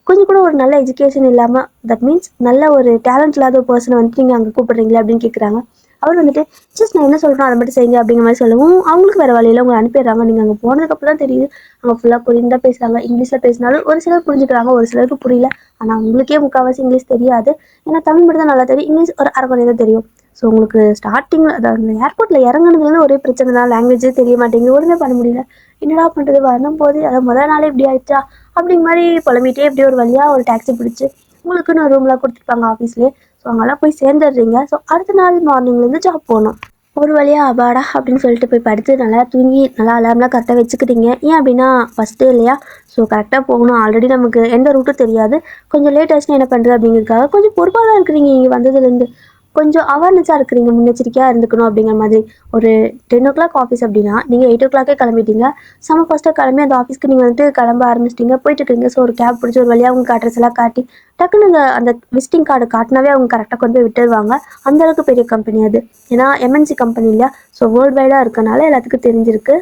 கொஞ்சம் கூட ஒரு நல்ல எஜுகேஷன் இல்லாமல், தட் மீன்ஸ் நல்ல ஒரு டேலண்ட் இல்லாத ஒரு பர்சனை வந்துட்டு நீங்கள் அங்கே கூப்பிடுறீங்களே அப்படின்னு கேட்குறாங்க. அவர் வந்துட்டு ஜஸ்ட் நான் என்ன சொல்கிறேன் அதை மட்டும் செய்யுங்க அப்படிங்கிற மாதிரி சொல்லவும் அவங்களுக்கு வேறு வழியில் உங்களை அனுப்பிடுறாங்க. நீங்கள் அங்கே போனதுக்கப்புறம் தான் தெரியுது அவங்க ஃபுல்லாக கொரியன் தான் பேசுகிறாங்க. இங்கிலீஷில் பேசினாலும் ஒரு சிலர் புரிஞ்சுக்கிறாங்க, ஒரு சிலருக்கு புரியல. ஆனால் உங்களுக்கே முக்கால்வாசி இங்கிலீஷ் தெரியாது. ஏன்னா தமிழ் மட்டும் தான் நல்லா தெரியும், இங்கிலீஷ் ஒரு அரைக்குறைய தான் தெரியும். ஸோ உங்களுக்கு ஸ்டார்டிங்கில் அதாவது ஏர்போர்ட்டில் இறங்குனதுலேருந்து ஒரே பிரச்சனை தான், லாங்குவேஜே தெரிய மாட்டேங்குது, ஒன்றுமே பண்ண முடியல. என்னடா பண்ணுறது, வரணும் போது அதை முதல் நாளே இப்படி ஆயிடுச்சா அப்படிங்கிற மாதிரி புலம்பிகிட்டே இப்படி ஒரு வழியாக ஒரு டாக்ஸி பிடிச்சி உங்களுக்குன்னு ஒரு ரூம்லாம் கொடுத்துருப்பாங்க ஆஃபீஸ்லேயே. ஸோ அங்கெல்லாம் போய் சேர்ந்துடுறீங்க. ஸோ அடுத்த நாள் மார்னிங்லேருந்து ஜாப் போகணும். ஒரு வழியாக அபாடா அப்படின்னு சொல்லிட்டு போய் படுத்து நல்லா தூங்கி நல்லா அலார்ம்லாம் கரெக்டாக வச்சுக்கிட்டீங்க. ஏன் அப்படின்னா ஃபஸ்ட் டே இல்லையா, ஸோ கரெக்டாக போகணும். ஆல்ரெடி நமக்கு எந்த ரூட்டும் தெரியாது, கொஞ்சம் லேட் ஆச்சுன்னா என்ன பண்ணுறது அப்படிங்கிறதுக்காக கொஞ்சம் பொறுப்பாக தான் இருக்கிறீங்க. இங்கே வந்ததுலேருந்து கொஞ்சம் அவேர்னஸாக இருக்கிறீங்க, முன்னெச்சரிக்கையாக இருந்துக்கணும் அப்படிங்கிற மாதிரி. ஒரு 10 o'clock ஆஃபீஸ் அப்படின்னா நீங்கள் 8 o'clock கிளம்பிட்டீங்க. செம ஃபஸ்ட்டாக கிளம்பி அந்த ஆஃபீஸ்க்கு நீங்கள் வந்துட்டு கிளம்ப ஆரம்பிச்சிட்டிங்க, போயிட்டு இருக்கீங்க. ஸோ ஒரு கேப் பிடிச்சி ஒரு வழியாக உங்களுக்கு அட்ரஸ் எல்லாம் காட்டி டக்குன்னு அந்த விசிட்டிங் கார்டு காட்டினாவே அவங்க கரெக்டாக கொண்டு போய் விட்டுருவாங்க. அந்தளவுக்கு பெரிய கம்பெனி அது. ஏன்னா எம்என்சி கம்பெனி இல்லையா, ஸோ வேர்ல்டு வைடாக இருக்கனால எல்லாத்துக்கும் தெரிஞ்சிருக்கு.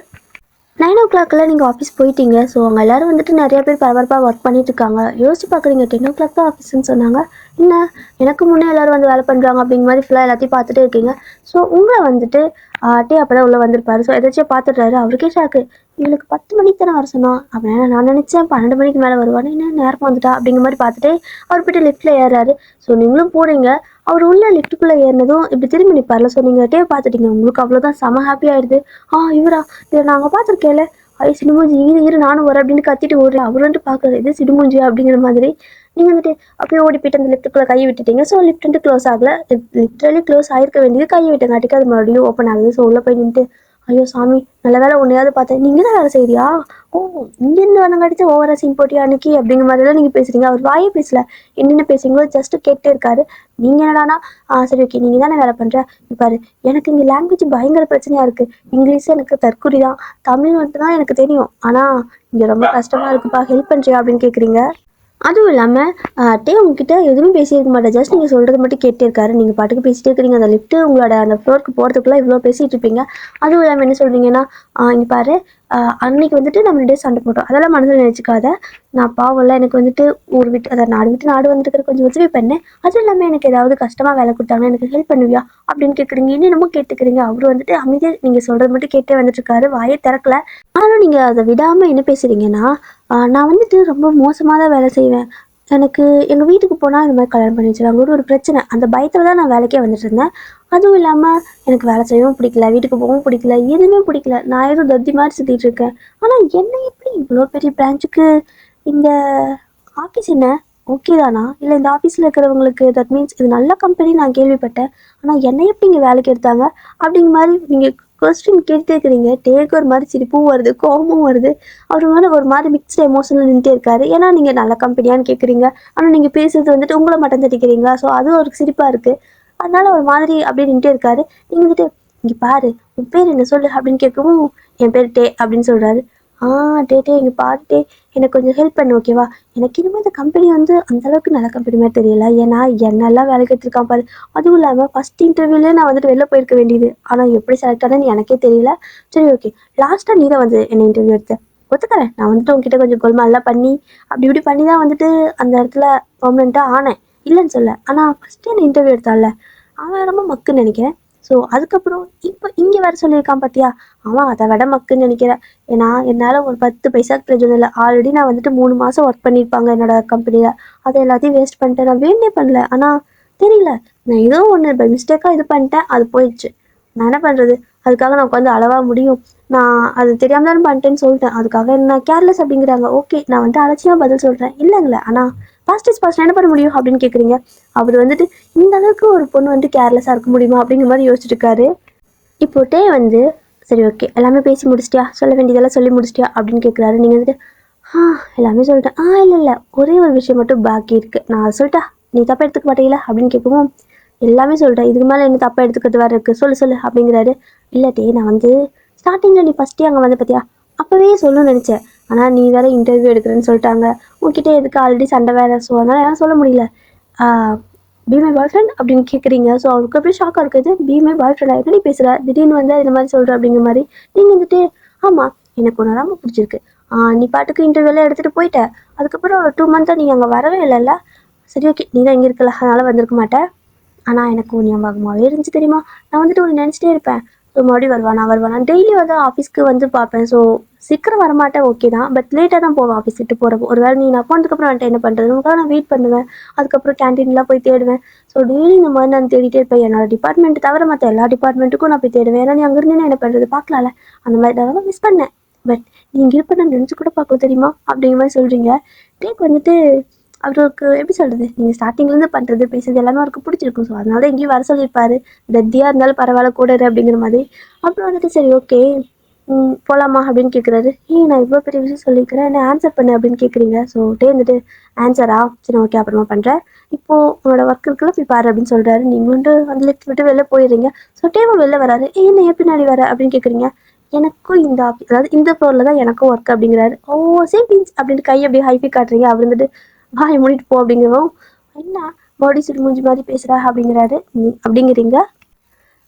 9 o'clock நீங்கள் ஆஃபீஸ் போயிட்டீங்க. ஸோ அவங்க எல்லோரும் வந்துட்டு நிறைய பேர் பரபரப்பாக ஒர்க் பண்ணிட்டு இருக்காங்க. யோசிச்சு பார்க்குறீங்க 10 o'clock தான் ஆஃபீஸ்ன்னு சொன்னாங்க, என்ன எனக்கு முன்னே எல்லோரும் வந்து வேலை பண்ணுறாங்க அப்படிங்கிற மாதிரி ஃபுல்லாக எல்லாத்தையும் பார்த்துட்டே இருக்கீங்க. ஸோ உங்களை வந்துட்டு டே அப்போ தான் உள்ளே வந்திருப்பாரு. ஸோ எதாச்சும் பார்த்துட்றாரு. அவருக்கே ஷாக்கு, இவளுக்கு 10 மணிக்கு தானே வர சொன்னோம் அப்படின்னா நான் நினச்சேன் 12 மணிக்கு மேலே வருவான்னு, என்ன நேரமாக வந்துட்டா அப்படிங்கிற மாதிரி பார்த்துட்டு அவர் போய்ட்டு லிஃப்ட்டில் ஏறாரு. ஸோ நீங்களும் போகிறீங்க. அவர் உள்ள லிஃப்ட்டுக்குள்ளே ஏறினதும் இப்படி திரும்பி நிற்பார்ல, ஸோ நீங்கள் டே பார்த்துட்டீங்க. உங்களுக்கு அவ்வளோதான் செம ஹாப்பி ஆகிடுது. இவரா, இதை நாங்கள் பார்த்துருக்கேன்ல, சிடுமூஞ்சி, இரு நானும் வரேன் அப்படின்னு கத்திட்டு ஓடுறேன். அவர் வந்துட்டு பார்க்குறது இது சிடுமூஞ்சி அப்படிங்கிற மாதிரி. நீங்கள் வந்துட்டு அப்படியே ஓடி போயிட்டு அந்த லிஃப்ட்டுக்குள்ளே கையை விட்டுட்டீங்க. ஸோ லிஃப்ட் வந்துட்டு க்ளோஸ் ஆகலை, லிட்ரலி க்ளோஸ் ஆகிருக்க வேண்டியது கையை விட்டங்காட்டிக்கு அது மறுபடியும் ஓப்பன் ஆகுது. ஸோ உள்ளே போய் நின்றுட்டு, ஐயோ சாமி நல்ல வேலை உன்னையாவது பார்த்தேன், நீங்கள் தான் வேலை செய்யறியா, ஓ இங்கேருந்து வந்தங்காட்டிச்சு ஓவரா சீன் போட்டியா அன்னைக்கு அப்படிங்கிற மாதிரிலாம் நீங்கள் பேசுகிறீங்க. அவர் வாயே பேசல, என்னென்ன பேசுறீங்களோ ஜஸ்ட்டு கேட்டே இருக்காரு. நீங்கள் என்னடானா சரி ஓகே நீங்கள் தானே வேலை பண்ணுற, பாரு எனக்கு இங்கே லாங்குவேஜ் பயங்கர பிரச்சனையாக இருக்குது, இங்கிலீஷ் எனக்கு தற்குறி தான், தமிழ் மட்டும் தான் எனக்கு தெரியும், ஆனால் இங்கே ரொம்ப கஷ்டமாக இருக்குப்பா, ஹெல்ப் பண்ணுறியா அப்படின்னு கேட்குறீங்க. அதுவும் இல்லாமல் டே உங்ககிட்ட எதுவுமே பேசியிருக்க மாட்டேன், ஜஸ்ட் நீங்கள் சொல்கிறது மட்டும் கேட்டே இருக்காரு. நீங்கள் பாட்டுக்கு பேசிகிட்டே இருக்கிறீங்க. அந்த லிஃப்ட்டு உங்களோட அந்த ஃப்ளோருக்கு போகிறதுக்குள்ளே இவ்வளோ பேசிகிட்டு இருப்பீங்க. அதுவும் இல்லாமல் என்ன சொல்கிறீங்கன்னா, இங்கே பாரு அன்னைக்கு வந்துட்டு நம்ம 2 சண்டை போட்டோம், அதெல்லாம் மனசில் நினச்சிக்காத, நான் பாவம்ல, எனக்கு வந்துட்டு ஊர் விட்டு அதை நாடு விட்டு நாடு வந்துட்டு கொஞ்சம் உதவி பண்ணேன், அதுவும் இல்லாமல் எனக்கு ஏதாவது கஷ்டமாக வேலை கொடுத்தாங்கன்னா எனக்கு ஹெல்ப் பண்ணுவியா அப்படின்னு கேட்குறீங்க. இன்னமும் கேட்டுக்கிறீங்க. அவர் வந்துட்டு அமைதியாக நீங்கள் சொல்கிறது மட்டும் கேட்டே வந்துட்டுருக்காரு, வாயே திறக்கல. ஆனாலும் நீங்கள் அதை விடாமல் என்ன பேசுகிறீங்கன்னா, நான் வந்துட்டு ரொம்ப மோசமாக தான் வேலை செய்வேன், எனக்கு எங்கள் வீட்டுக்கு போனால் இந்த மாதிரி கல்யாணம் பண்ணி வச்சுருவாங்க, ஒரு பிரச்சனை, அந்த பயத்தில் தான் நான் வேலைக்கே வந்துட்டு இருந்தேன். அதுவும் இல்லாமல் எனக்கு வேலை செய்யவும் பிடிக்கல, வீட்டுக்கு போகவும் பிடிக்கல, எதுவுமே பிடிக்கல, நான் எதுவும் தத்தி மாதிரி சுற்றிட்டு இருக்கேன். ஆனால் என்ன எப்படி இவ்வளோ பெரிய பிரான்ச்சுக்கு இந்த ஆஃபீஸ் என்ன ஓகே தானா? இல்லை இந்த ஆஃபீஸில் இருக்கிறவங்களுக்கு தட் மீன்ஸ் இது நல்ல கம்பெனி நான் கேள்விப்பட்டேன், ஆனால் என்னை எப்படி இங்கே வேலைக்கு எடுத்தாங்க அப்படிங்கிற மாதிரி நீங்கள் கொஸ்டின் கேட்டுட்டே இருக்கிறீங்க. டேக்கு ஒரு மாதிரி சிரிப்பும் வருது, கோபமும் வருது. அவர் மேலே ஒரு மாதிரி மிக்ஸ்டு எமோஷனில் நின்றுட்டே இருக்காரு. ஏன்னா நீங்கள் நல்ல கம்பெனியான்னு கேட்குறீங்க, ஆனால் நீங்கள் பேசுறது வந்துட்டு உங்களை மட்டும் தட்டிக்கிறீங்களா? ஸோ அது ஒரு சிரிப்பாக இருக்குது. அதனால ஒரு மாதிரி அப்படியே நின்றுட்டே இருக்காரு. நீங்கள் வந்துட்டு இங்கே பாரு, உன் பேர் என்ன சொல்லு அப்படின்னு கேட்கவும், என் பேர் டே அப்படின்னு சொல்கிறாரு. ஆ, டே டே இங்கே பாரு டே, எனக்கு கொஞ்சம் ஹெல்ப் பண்ணு ஓகேவா? எனக்கு இனிமேல் இந்த கம்பெனி வந்து அந்தளவுக்கு நல்ல கம்பெனி மாதிரி தெரியல. ஏன்னா என்னெல்லாம் வேலைக்கு எடுத்துருக்கான் பாரு. அதுவும் இல்லாமல் ஃபஸ்ட் இன்டர்வியூலேயே நான் வந்துட்டு வெளில போயிருக்க வேண்டியது. ஆனால் எப்படி செலக்ட் ஆனேன்னு எனக்கே தெரியல. சரி ஓகே, லாஸ்ட்டாக நீ தான் வந்து என்னை இன்டர்வியூ எடுத்த. ஒத்துக்கிறேன், நான் வந்துட்டு உங்ககிட்ட கொஞ்சம் கோல்மால்லாம் பண்ணி அப்படி இப்படி பண்ணி தான் வந்துட்டு அந்த இடத்துல பர்மனெண்ட்டாக ஆனேன், இல்லைன்னு சொல்ல. ஆனால் ஃபஸ்ட்டு என்னை இன்டர்வியூ எடுத்தான்ல, அவன் ரொம்ப மக்குன்னு நினைக்கிறேன். ஸோ அதுக்கப்புறம் இப்போ இங்கே வேறு சொல்லியிருக்கான் பார்த்தியா, அவன் அதை விட மக்குன்னு நினைக்கிறேன். ஏன்னா என்னால் ஒரு 10 பைசாக்கு பிரயோஜனம் இல்லை. ஆல்ரெடி நான் வந்துட்டு 3 மாதம் ஒர்க் பண்ணியிருப்பாங்க என்னோட கம்பெனியில். அதை எல்லாத்தையும் வேஸ்ட் பண்ணிட்டேன். நான் வேண்டே பண்ணல, ஆனால் தெரியல, நான் ஏதோ ஒன்று பை மிஸ்டேக்காக இது பண்ணிட்டேன், அது போயிடுச்சு. நான் என்ன பண்ணுறது? அதுக்காக நான் உட்காந்து அளவா முடியும்? நான் அது தெரியாமல் தானே பண்ணிட்டேன்னு சொல்லிட்டேன். அதுக்காக என்ன கேர்லெஸ் அப்படிங்கிறாங்க. ஓகே, நான் வந்துட்டு அலட்சியமாக பதில் சொல்கிறேன், இல்லைங்களே. ஆனால் பாஸ்ட் இஸ் பாஸ்ட், என்ன பண்ண முடியும் அப்படின்னு கேட்குறீங்க. அவர் வந்துட்டு இந்த அளவுக்கு ஒரு பொண்ணு வந்து கேர்லெஸ்ஸாக இருக்க முடியுமா அப்படிங்கிற மாதிரி யோசிச்சுட்டு இருக்காரு. இப்போ டே வந்து சரி ஓகே எல்லாமே பேசி முடிச்சிட்டியா, சொல்ல வேண்டியதெல்லாம் சொல்லி முடிச்சிட்டியா அப்படின்னு கேட்குறாரு. நீங்கள் வந்துட்டு எல்லாமே சொல்லிட்டேன். இல்லை ஒரே ஒரு விஷயம் மட்டும் பாக்கி இருக்குது, நான் அதை சொல்லிட்டா நீ தப்பாக எடுத்துக்க மாட்டீங்களா அப்படின்னு கேட்கவும், எல்லாமே சொல்லிட்டேன், இதுக்கு மேலே என்ன தப்பாக எடுத்துக்கிறது வேறு இருக்குது, சொல்லு அப்படிங்கிறாரு. இல்லை டே, நான் வந்து ஸ்டார்டிங்கில் நீ ஃபஸ்ட்டே அங்கே வந்து பார்த்தியா, அப்போவே சொல்லணும்னு நினச்சேன். ஆனால் நீ வேறு இன்டர்வியூ எடுக்கிறேன்னு சொல்லிட்டாங்க, உங்ககிட்ட எதுக்கு ஆல்ரெடி சண்டை வேறு. ஸோ அதனால் என்னால் சொல்ல முடியல. பி மை பாய் ஃப்ரெண்ட் அப்படின்னு கேட்குறீங்க. ஸோ அவருக்கு அப்படியே ஷாக்காக இருக்குது. பி மை பாய் ஃப்ரெண்ட் எப்படி பேசுகிற, திடீர்னு வந்து இந்த மாதிரி சொல்கிற அப்படிங்கிற மாதிரி. நீங்கள் வந்துட்டு ஆமாம், எனக்கு ஒன்று ரொம்ப பிடிச்சிருக்கு, நீ பாட்டுக்கு இன்டர்வியூலாம் எடுத்துகிட்டு போயிட்ட, அதுக்கப்புறம் ஒரு 2 மந்த்தாக நீங்கள் அங்கே வரவே இல்லைல்ல. சரி ஓகே, நீ தான் இங்கே இருக்கல, அதனால் வந்திருக்க மாட்டேன். ஆனால் எனக்கு ஞாபகமாகவே இருந்துச்சு தெரியுமா, நான் வந்துட்டு ஒன்று நினச்சிட்டே இருப்பேன். ஸோ மறுபடியும் வருவானா டெய்லி வந்து ஆஃபீஸ்க்கு வந்து பார்ப்பேன். ஸோ சீக்கிரம் வரமாட்டேன் ஓகே தான், பட் லேட்டாக தான் போவேன் ஆஃபீஸ் விட்டு போகிறப்போ. ஒரு வேளை நீ நான் போனதுக்கப்புறம் வந்துட்டு என்ன பண்ணுறது, உங்களுக்காக நான் வெயிட் பண்ணுவேன். அதுக்கப்புறம் கேன்டீன்லாம் போய் தேடுவேன். ஸோ டெய்லி இந்த மாதிரி நான் தேடிட்டே இருப்பேன். என்னோட டிபார்ட்மெண்ட் தவிர மற்ற எல்லா டிபார்ட்மெண்ட்டுக்கும் நான் போய் தேடுவேன். ஏன்னா நீ அங்கே இருந்தேன்னா என்ன பண்ணுறது, பார்க்கலாம்ல. அந்த மாதிரி நான் ரொம்ப மிஸ் பண்ணேன். பட் நீங்கள் இருப்ப நான் நினச்சி கூட பார்க்க தெரியுமா அப்படிங்கிற மாதிரி சொல்கிறீங்க. டேக் வந்துட்டு அவருக்கு எப்படி சொல்கிறது, நீங்கள் ஸ்டார்டிங்லேருந்து பண்ணுறது பேசுறது எல்லாமே அவருக்கு பிடிச்சிருக்கும். ஸோ அதனால தான் எங்கேயும் வர சொல்லியிருப்பாரு. தத்தியாக இருந்தாலும் பரவாயில்ல கூட இரு அப்படிங்கிற மாதிரி. அப்புறம் வந்துட்டு சரி ஓகே போகலாமா அப்படின்னு கேட்குறாரு. நான் இவ்வளோ பெரிய விஷயம் சொல்லியிருக்கிறேன், என்ன ஆன்சர் பண்ணு அப்படின்னு கேட்குறீங்க. ஸோ டே வந்துட்டு ஆன்சரா, சரி ஓகே அப்புறமா பண்ணுறேன், இப்போது உங்களோட ஒர்க் இருக்குல்ல போய் பாரு அப்படின்னு சொல்கிறாரு. நீங்கள் வந்துட்டு வந்து லிஃப்ட் விட்டு வெளில போயிடுறீங்க. ஸோ டேவும் வெளில வராரு. என்ன ஏன் பின்னாடி வர அப்படின்னு கேட்குறீங்க. எனக்கும் இந்த ஆஃபீஸ், அதாவது இந்த ஃப்ளோரில் தான் எனக்கும் ஒர்க் அப்படிங்கிறாரு. ஓ சேம் பீன்ஸ் அப்படின்ட்டு கை அப்படியே ஹைஃபை காட்டுறீங்க. அவர் வந்துட்டு வாயை மூடிட்டு போ அப்படிங்கிறோம். என்ன பாடி சூட் மூஞ்சி மாதிரி பேசுகிறா அப்படிங்கிறாரு. அப்படிங்கிறீங்க.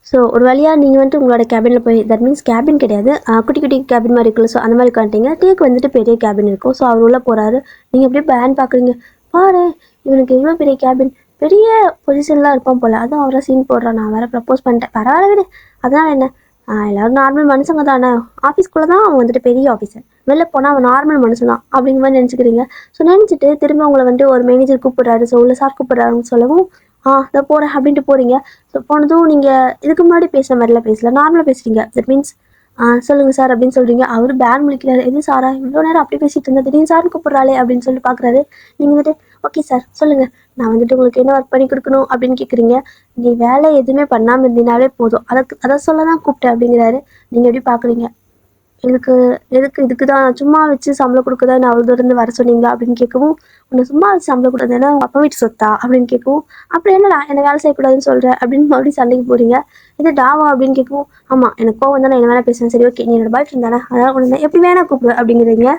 ஸோ ஒரு வழியாக நீங்கள் வந்துட்டு உங்களோட கேபினில் போய், தட் மீன்ஸ் கேபின் கிடையாது, குட்டி குட்டி கேபின் மாதிரி இருக்குல்ல, ஸோ அந்த மாதிரி உட்காந்துட்டீங்க. டேக்கு வந்துட்டு பெரிய கேபின் இருக்கும். ஸோ அவர் உள்ளே போகிறாரு. நீங்கள் அப்படியே பேன் பார்க்குறீங்க. பாரு இவனுக்கு எவ்வளோ பெரிய கேபின், பெரிய பொசிஷன்லாம் இருப்பான் போல், அதுவும் அவரை சீன் போடுறான். நான் வேறு ப்ரப்போஸ் பண்ணிட்டேன், பரவாயில்ல விடு, அதனால் என்ன, எல்லோரும் நார்மல் மனுஷங்க தானே, ஆஃபீஸ்க்குள்ளே தான் அவன் வந்துட்டு பெரிய ஆஃபீஸர், வெளில போனால் அவன் நார்மல் மனுஷன் தான் அப்படிங்கிற மாதிரி நினச்சிக்கிறீங்க. ஸோ நினச்சிட்டு திரும்ப உங்களை வந்துட்டு ஒரு மேனேஜர் கூப்பிட்றாரு. ஸோ உள்ள சார் கூப்பிட்றாருன்னு சொல்லவும் இதை போகிறேன் அப்படின்ட்டு போகிறீங்க. ஸோ போனதும் நீங்கள் இதுக்கு முன்னாடி பேசுகிற மாதிரிலாம் பேசல, நார்மலாக பேசுகிறீங்க. தட் மீன்ஸ் சொல்லுங்கள் சார் அப்படின்னு சொல்கிறீங்க. அவர் பேன் முழிக்கிறாரு. எது சாரா, இவ்வளோ நேரம் அப்படி பேசிகிட்டு இருந்தா திடீர்னு சார்னு கூப்பிட்றாளே அப்படின்னு சொல்லிட்டு பார்க்குறாரு. நீங்கள் வந்துட்டு ஓகே சார் சொல்லுங்கள், நான் வந்துட்டு உங்களுக்கு என்ன ஒர்க் பண்ணி கொடுக்கணும் அப்படின்னு கேட்குறீங்க. நீ வேலை எதுவுமே பண்ணாமல் இருந்தீங்கனாலே போதும், அதை சொல்ல தான் கூப்பிட்டேன் அப்படிங்கிறாரு. நீங்கள் எப்படி பார்க்குறீங்க. இதுக்கு தான் சும்மா வச்சு சம்பளம் கொடுக்குதா நான் அவ்வளோ தூரம் வர சொன்னீங்களா அப்படின்னு கேட்கவும், உன்னை சும்மா வச்சு சம்பளம் கொடுத்ததுன்னா உங்கள் அப்பா வீட்டு சொத்தா அப்படின்னு கேட்கவும், அப்படி என்னடா என்னை வேலை செய்யக்கூடாதுன்னு சொல்கிறேன் அப்படின்னு மறுபடியும் சண்டைக்கு போகிறீங்க. இது டாவா அப்படின்னு கேட்கவும், ஆமாம் எனக்கு கோவம் தான், நான் என்ன வேணா பேசுகிறேன், சரி ஓகே நீ என்னோட பாய் ஃப்ரெண்ட் தானே, அதனால் ஒன்று எப்படி வேணா கூப்பிடு அப்படிங்கிறீங்க.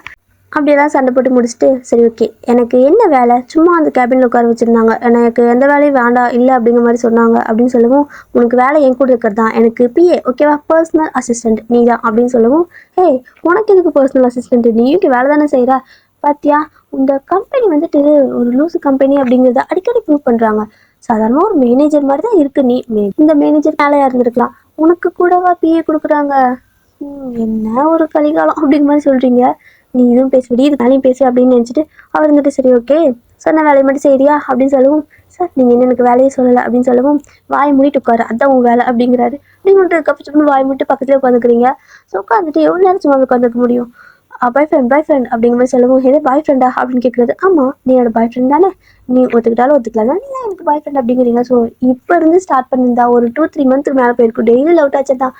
அப்படியெல்லாம் சண்டை போட்டு முடிச்சுட்டு சரி ஓகே எனக்கு என்ன வேலை, சும்மா அந்த கேபினில் உட்கார வச்சுருந்தாங்க, எனக்கு எந்த வேலையும் வேண்டாம் இல்லை அப்படிங்கிற மாதிரி சொன்னாங்க அப்படின்னு சொல்லவும், உனக்கு வேலை என் கூட இருக்கிறது தான், எனக்கு பிஏ ஓகேவா, பர்சனல் அசிஸ்டண்ட் நீ தான் அப்படின்னு சொல்லவும், உனக்கு எதுக்கு பர்சனல் அசிஸ்டண்ட், நீ இங்கே வேலை தானே செய்கிற, பார்த்தியா இந்த கம்பெனி வந்துட்டு ஒரு லூசு கம்பெனி அப்படிங்கிறத அடிக்கடி ப்ரூவ் பண்ணுறாங்க. சாதாரணமாக ஒரு மேனேஜர் மாதிரி தான் இருக்கு, நீ இந்த மேனேஜர் வேலையாக இருந்திருக்கலாம், உனக்கு கூடவா பிஏ கொடுக்குறாங்க, என்ன ஒரு கலிகாலம் அப்படிங்கிற மாதிரி சொல்கிறீங்க. நீ இதுவும் பேசுவடி இது வேலையும் பேசு அப்படின்னு நினச்சிட்டு அவர் வந்துட்டு சரி ஓகே சொன்ன வேலையை மட்டும் செய்யறியா அப்படின்னு சொல்லவும், சார் நீங்கள் என்ன எனக்கு வேலையே சொல்லலை அப்படின்னு சொல்லவும், வாய் மூடிட்டு உட்காரு அதான் உன் வேலை அப்படிங்கிறாரு. நீங்கள் வந்துட்டு கப்பு வாய் மூட்டு பக்கத்துலேயே உட்காந்துக்கிறீங்க. ஸோ உட்காந்துட்டு எவ்வளோ நேரம் சும்மா உட்காந்துக்க முடியும். பாய் ஃப்ரெண்ட் அப்படிங்கிற மாதிரி சொல்லவும், எது பாய் ஃப்ரெண்டா அப்படின்னு கேட்குறது. ஆமாம், நீ என்னோட பாய் ஃப்ரெண்ட் தானே, நீ ஒத்துக்கிட்டாலும் ஒத்துக்கலாம், நீ எனக்கு பாய் ஃப்ரெண்ட் அப்படிங்கிறீங்க. ஸோ இப்போ இருந்து ஸ்டார்ட் பண்ணியிருந்தா ஒரு 2-3 மந்த்துக்கு மேலே போயிருக்கும். டெய்லி லவ் டாச்சா தான்.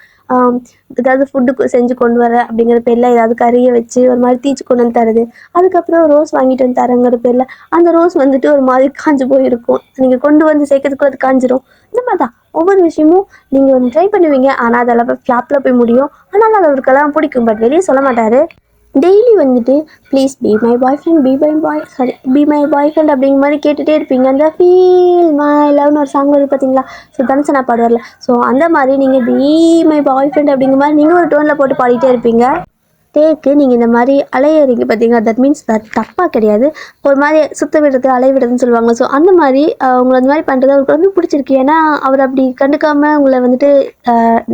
ஏதாவது ஃபுட்டு செஞ்சு கொண்டு வர அப்படிங்கிற பேரில் ஏதாவது கறியை வச்சு ஒரு மாதிரி தீச்சு கொண்டு வந்து தருது. அதுக்கப்புறம் ரோஸ் வாங்கிட்டு வந்து தரங்கிற பேரில் அந்த ரோஸ் வந்துட்டு ஒரு மாதிரி காஞ்சு போயிருக்கும். நீங்கள் கொண்டு வந்து சேர்க்கறதுக்கு அது காஞ்சிரும். இந்த மாதிரி தான் ஒவ்வொரு விஷயமும் நீங்கள் ஒன்று ட்ரை பண்ணுவீங்க, ஆனால் அதெல்லாம் ஃப்ளாப்பில் போய் முடியும். ஆனால் அது அவருக்கெல்லாம் பிடிக்கும், பட் வெளியே சொல்ல மாட்டார். டெய்லி வந்துட்டு please be my boy friend, be my boy friend அப்படிங்கிற மாதிரி கேட்டுகிட்டே இருப்பீங்க. அந்த ஃபீல் மை லவ்னு ஒரு சாங் வருது பார்த்தீங்களா, ஸோ தனுசனா பாடுவார்ல, ஸோ அந்த மாதிரி நீங்கள் பி மை பாய் ஃப்ரெண்ட் அப்படிங்கிற மாதிரி நீங்கள் ஒரு டோனில் போட்டு பாடிட்டே இருப்பீங்க. டேக்கு நீங்கள் இந்த மாதிரி அலையறீங்க பார்த்தீங்களா, தட் மீன்ஸ் தப்பாக கிடையாது, ஒரு மாதிரி சுத்த விடுறது அலைய விடுறதுன்னு சொல்லுவாங்க. ஸோ அந்த மாதிரி உங்களை அந்த மாதிரி பண்ணுறது அவருக்கு வந்து பிடிச்சிருக்கு. ஏன்னா அவர் அப்படி கண்டுக்காமல் உங்களை வந்துட்டு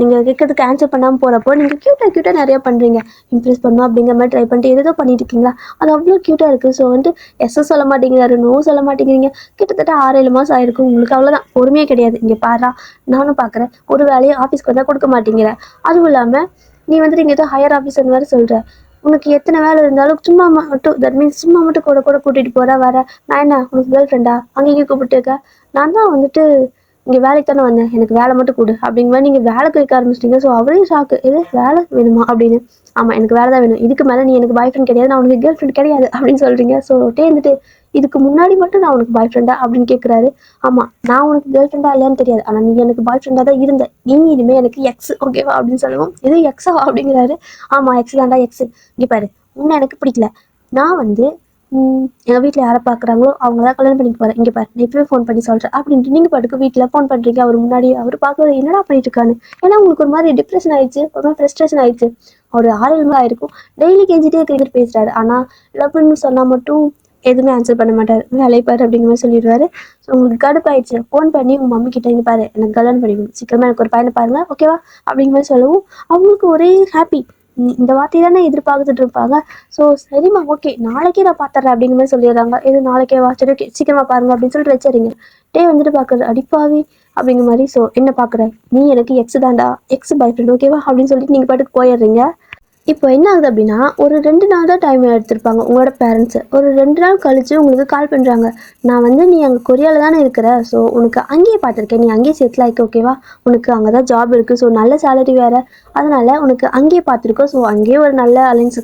நீங்கள் கேட்கறதுக்கு ஆன்சர் பண்ணாமல் போகிறப்போ நீங்கள் க்யூட்டாக நிறையா பண்ணுறீங்க. இம்ப்ரெஸ் பண்ணணும் அப்படிங்கிற மாதிரி ட்ரை பண்ணிட்டு ஏதோ பண்ணிட்டு இருக்கீங்களா, அது அவ்வளோ க்யூட்டாக இருக்குது. ஸோ வந்துட்டு எஸ்ஸும் சொல்ல மாட்டேங்கிறாரு, நோ சொல்ல மாட்டேங்கிறீங்க. கிட்டத்தட்ட 6-7 மாதம் ஆயிருக்கும். உங்களுக்கு அவ்வளோதான், பொறுமையே கிடையாது. இங்கே பாரா, நானும் பார்க்குறேன், ஒரு வேலையை ஆஃபீஸ்க்கு வந்தால் கொடுக்க மாட்டேங்கிறேன். அதுவும் இல்லாமல் நீ வந்துட்டு இங்கே ஏதோ ஹையர் ஆஃபீஸர் மாதிரி சொல்கிற, உனக்கு எத்தனை வேலை இருந்தாலும் சும்மா மட்டும், தட் மீன்ஸ் சும்மா மட்டும் கூட கூட்டிகிட்டு போகிற வர, நான் என்ன உனக்கு கேர்ள் ஃப்ரெண்டா அங்கேயும் கூப்பிட்டு இருக்க, நான் தான் வந்துட்டு இங்கே வேலைக்கு தானே வந்தேன், எனக்கு வேலை மட்டும் கொடு அப்படிங்கிற மாதிரி நீங்கள் வேலை கேட்க ஆரம்பிச்சிட்டீங்க. ஸோ அவரே ஷாக்கு, எது வேலை வேணுமா அப்படின்னு. ஆமாம், எனக்கு வேலை தான் வேணும், இதுக்கு மேலே நீ எனக்கு பாய் ஃப்ரெண்ட் கிடையாது, நான் உனக்கு கேர்ள் ஃப்ரெண்ட் கிடையாது அப்படின்னு சொல்கிறீங்க. ஸோ வந்துட்டு இதுக்கு முன்னாடி மட்டும் நான் உனக்கு பாய் ஃப்ரெண்டா அப்படின்னு கேட்குறாரு. ஆமாம், நான் உனக்கு கேர்ள் ஃப்ரெண்டா இல்லையான்னு தெரியாது, ஆனால் நீ எனக்கு பாய் ஃப்ரெண்டாக தான் இருந்த, நீ இனிமேல் எனக்கு எக்ஸ் ஓகேவா அப்படின்னு சொல்லுவோம். இது எக்ஸா அப்படிங்கிறாரு. ஆமாம், எக்ஸ் தான்டா எக்ஸ். இங்கே பாரு, உன்னை எனக்கு பிடிக்கல, நான் வந்து எங்கள் வீட்டில் யாரை பார்க்குறாங்களோ அவங்க தான் கல்யாணம் பண்ணிக்க போகிறேன், இங்கே பாரு நான் இப்போவே ஃபோன் பண்ணி சொல்கிறேன் அப்படின்ட்டு நீங்கள் பாட்டுக்கு வீட்டில் ஃபோன் பண்ணுறீங்க. அவர் முன்னாடி அவர் பார்க்குறது என்னடா பண்ணிட்டு இருக்கான்னு. ஏன்னா உங்களுக்கு ஒரு மாதிரி டிப்ரெஷன் ஆயிடுச்சு, ஒரு மாதிரி ஃப்ரஸ்ட்ரேஷன் ஆயிடுச்சு. ஒரு 6-7 மணி ஆயிருக்கும். டெய்லி கெஞ்சிட்டே கிரிக்கெட் பேசுகிறாரு, ஆனால் லவ்னு சொன்னால் மட்டும் எதுவுமே ஆன்சர் பண்ண மாட்டார், வேலைப்பாரு அப்படிங்கிற மாதிரி சொல்லிடுவாரு. ஸோ உங்களுக்கு கடுப்பாயிடுச்சு. ஃபோன் பண்ணி உங்கள் மம்மி கிட்ட இங்கே பாரு எனக்கு கல்யாணம் பண்ணிக்கணும், சீக்கிரமாக எனக்கு ஒரு பையனை பாருங்க ஓகேவா அப்படிங்கிற மாதிரி சொல்லவும் அவங்களுக்கு ஒரே ஹாப்பி. இந்த வார்த்தையை தானே எதிர்பார்த்துட்டு இருப்பாங்க. ஸோ சரிம்மா ஓகே நாளைக்கே நான் பார்த்துட்றேன் அப்படிங்கிற மாதிரி சொல்லிடுறாங்க. இது நாளைக்கே சரி ஓகே சீக்கிரமாக பாருங்க அப்படின்னு சொல்லிட்டு வச்சுறீங்க. டே வந்துட்டு பார்க்குறது அடிப்பாவி அப்படிங்கிற மாதிரி. ஸோ என்ன பார்க்குறேன், நீ எனக்கு எக்ஸ் தாண்டா, எக்ஸ் பாய் ஃப்ரெண்ட் ஓகேவா அப்படின்னு சொல்லிட்டு நீங்கள் பாட்டுக்கு போயிடுறீங்க. இப்போ என்ன ஆகுது அப்படின்னா, ஒரு 2 நாள் தான் டைம் எடுத்திருப்பாங்க உங்களோட பேரண்ட்ஸு. ஒரு 2 நாள் கழித்து உங்களுக்கு கால் பண்ணுறாங்க. நான் வந்து நீ அங்கே கொரியாவில் தானே இருக்கிற, ஸோ உனக்கு அங்கேயே பார்த்துருக்கேன், நீ அங்கேயே செட்டில் ஆகிக்க ஓகேவா, உனக்கு அங்கே தான் ஜாப் இருக்குது, ஸோ நல்ல சேலரி வேறு, அதனால் உனக்கு அங்கேயே பார்த்துருக்கோம், ஸோ அங்கேயே ஒரு நல்ல அலைன்ஸ்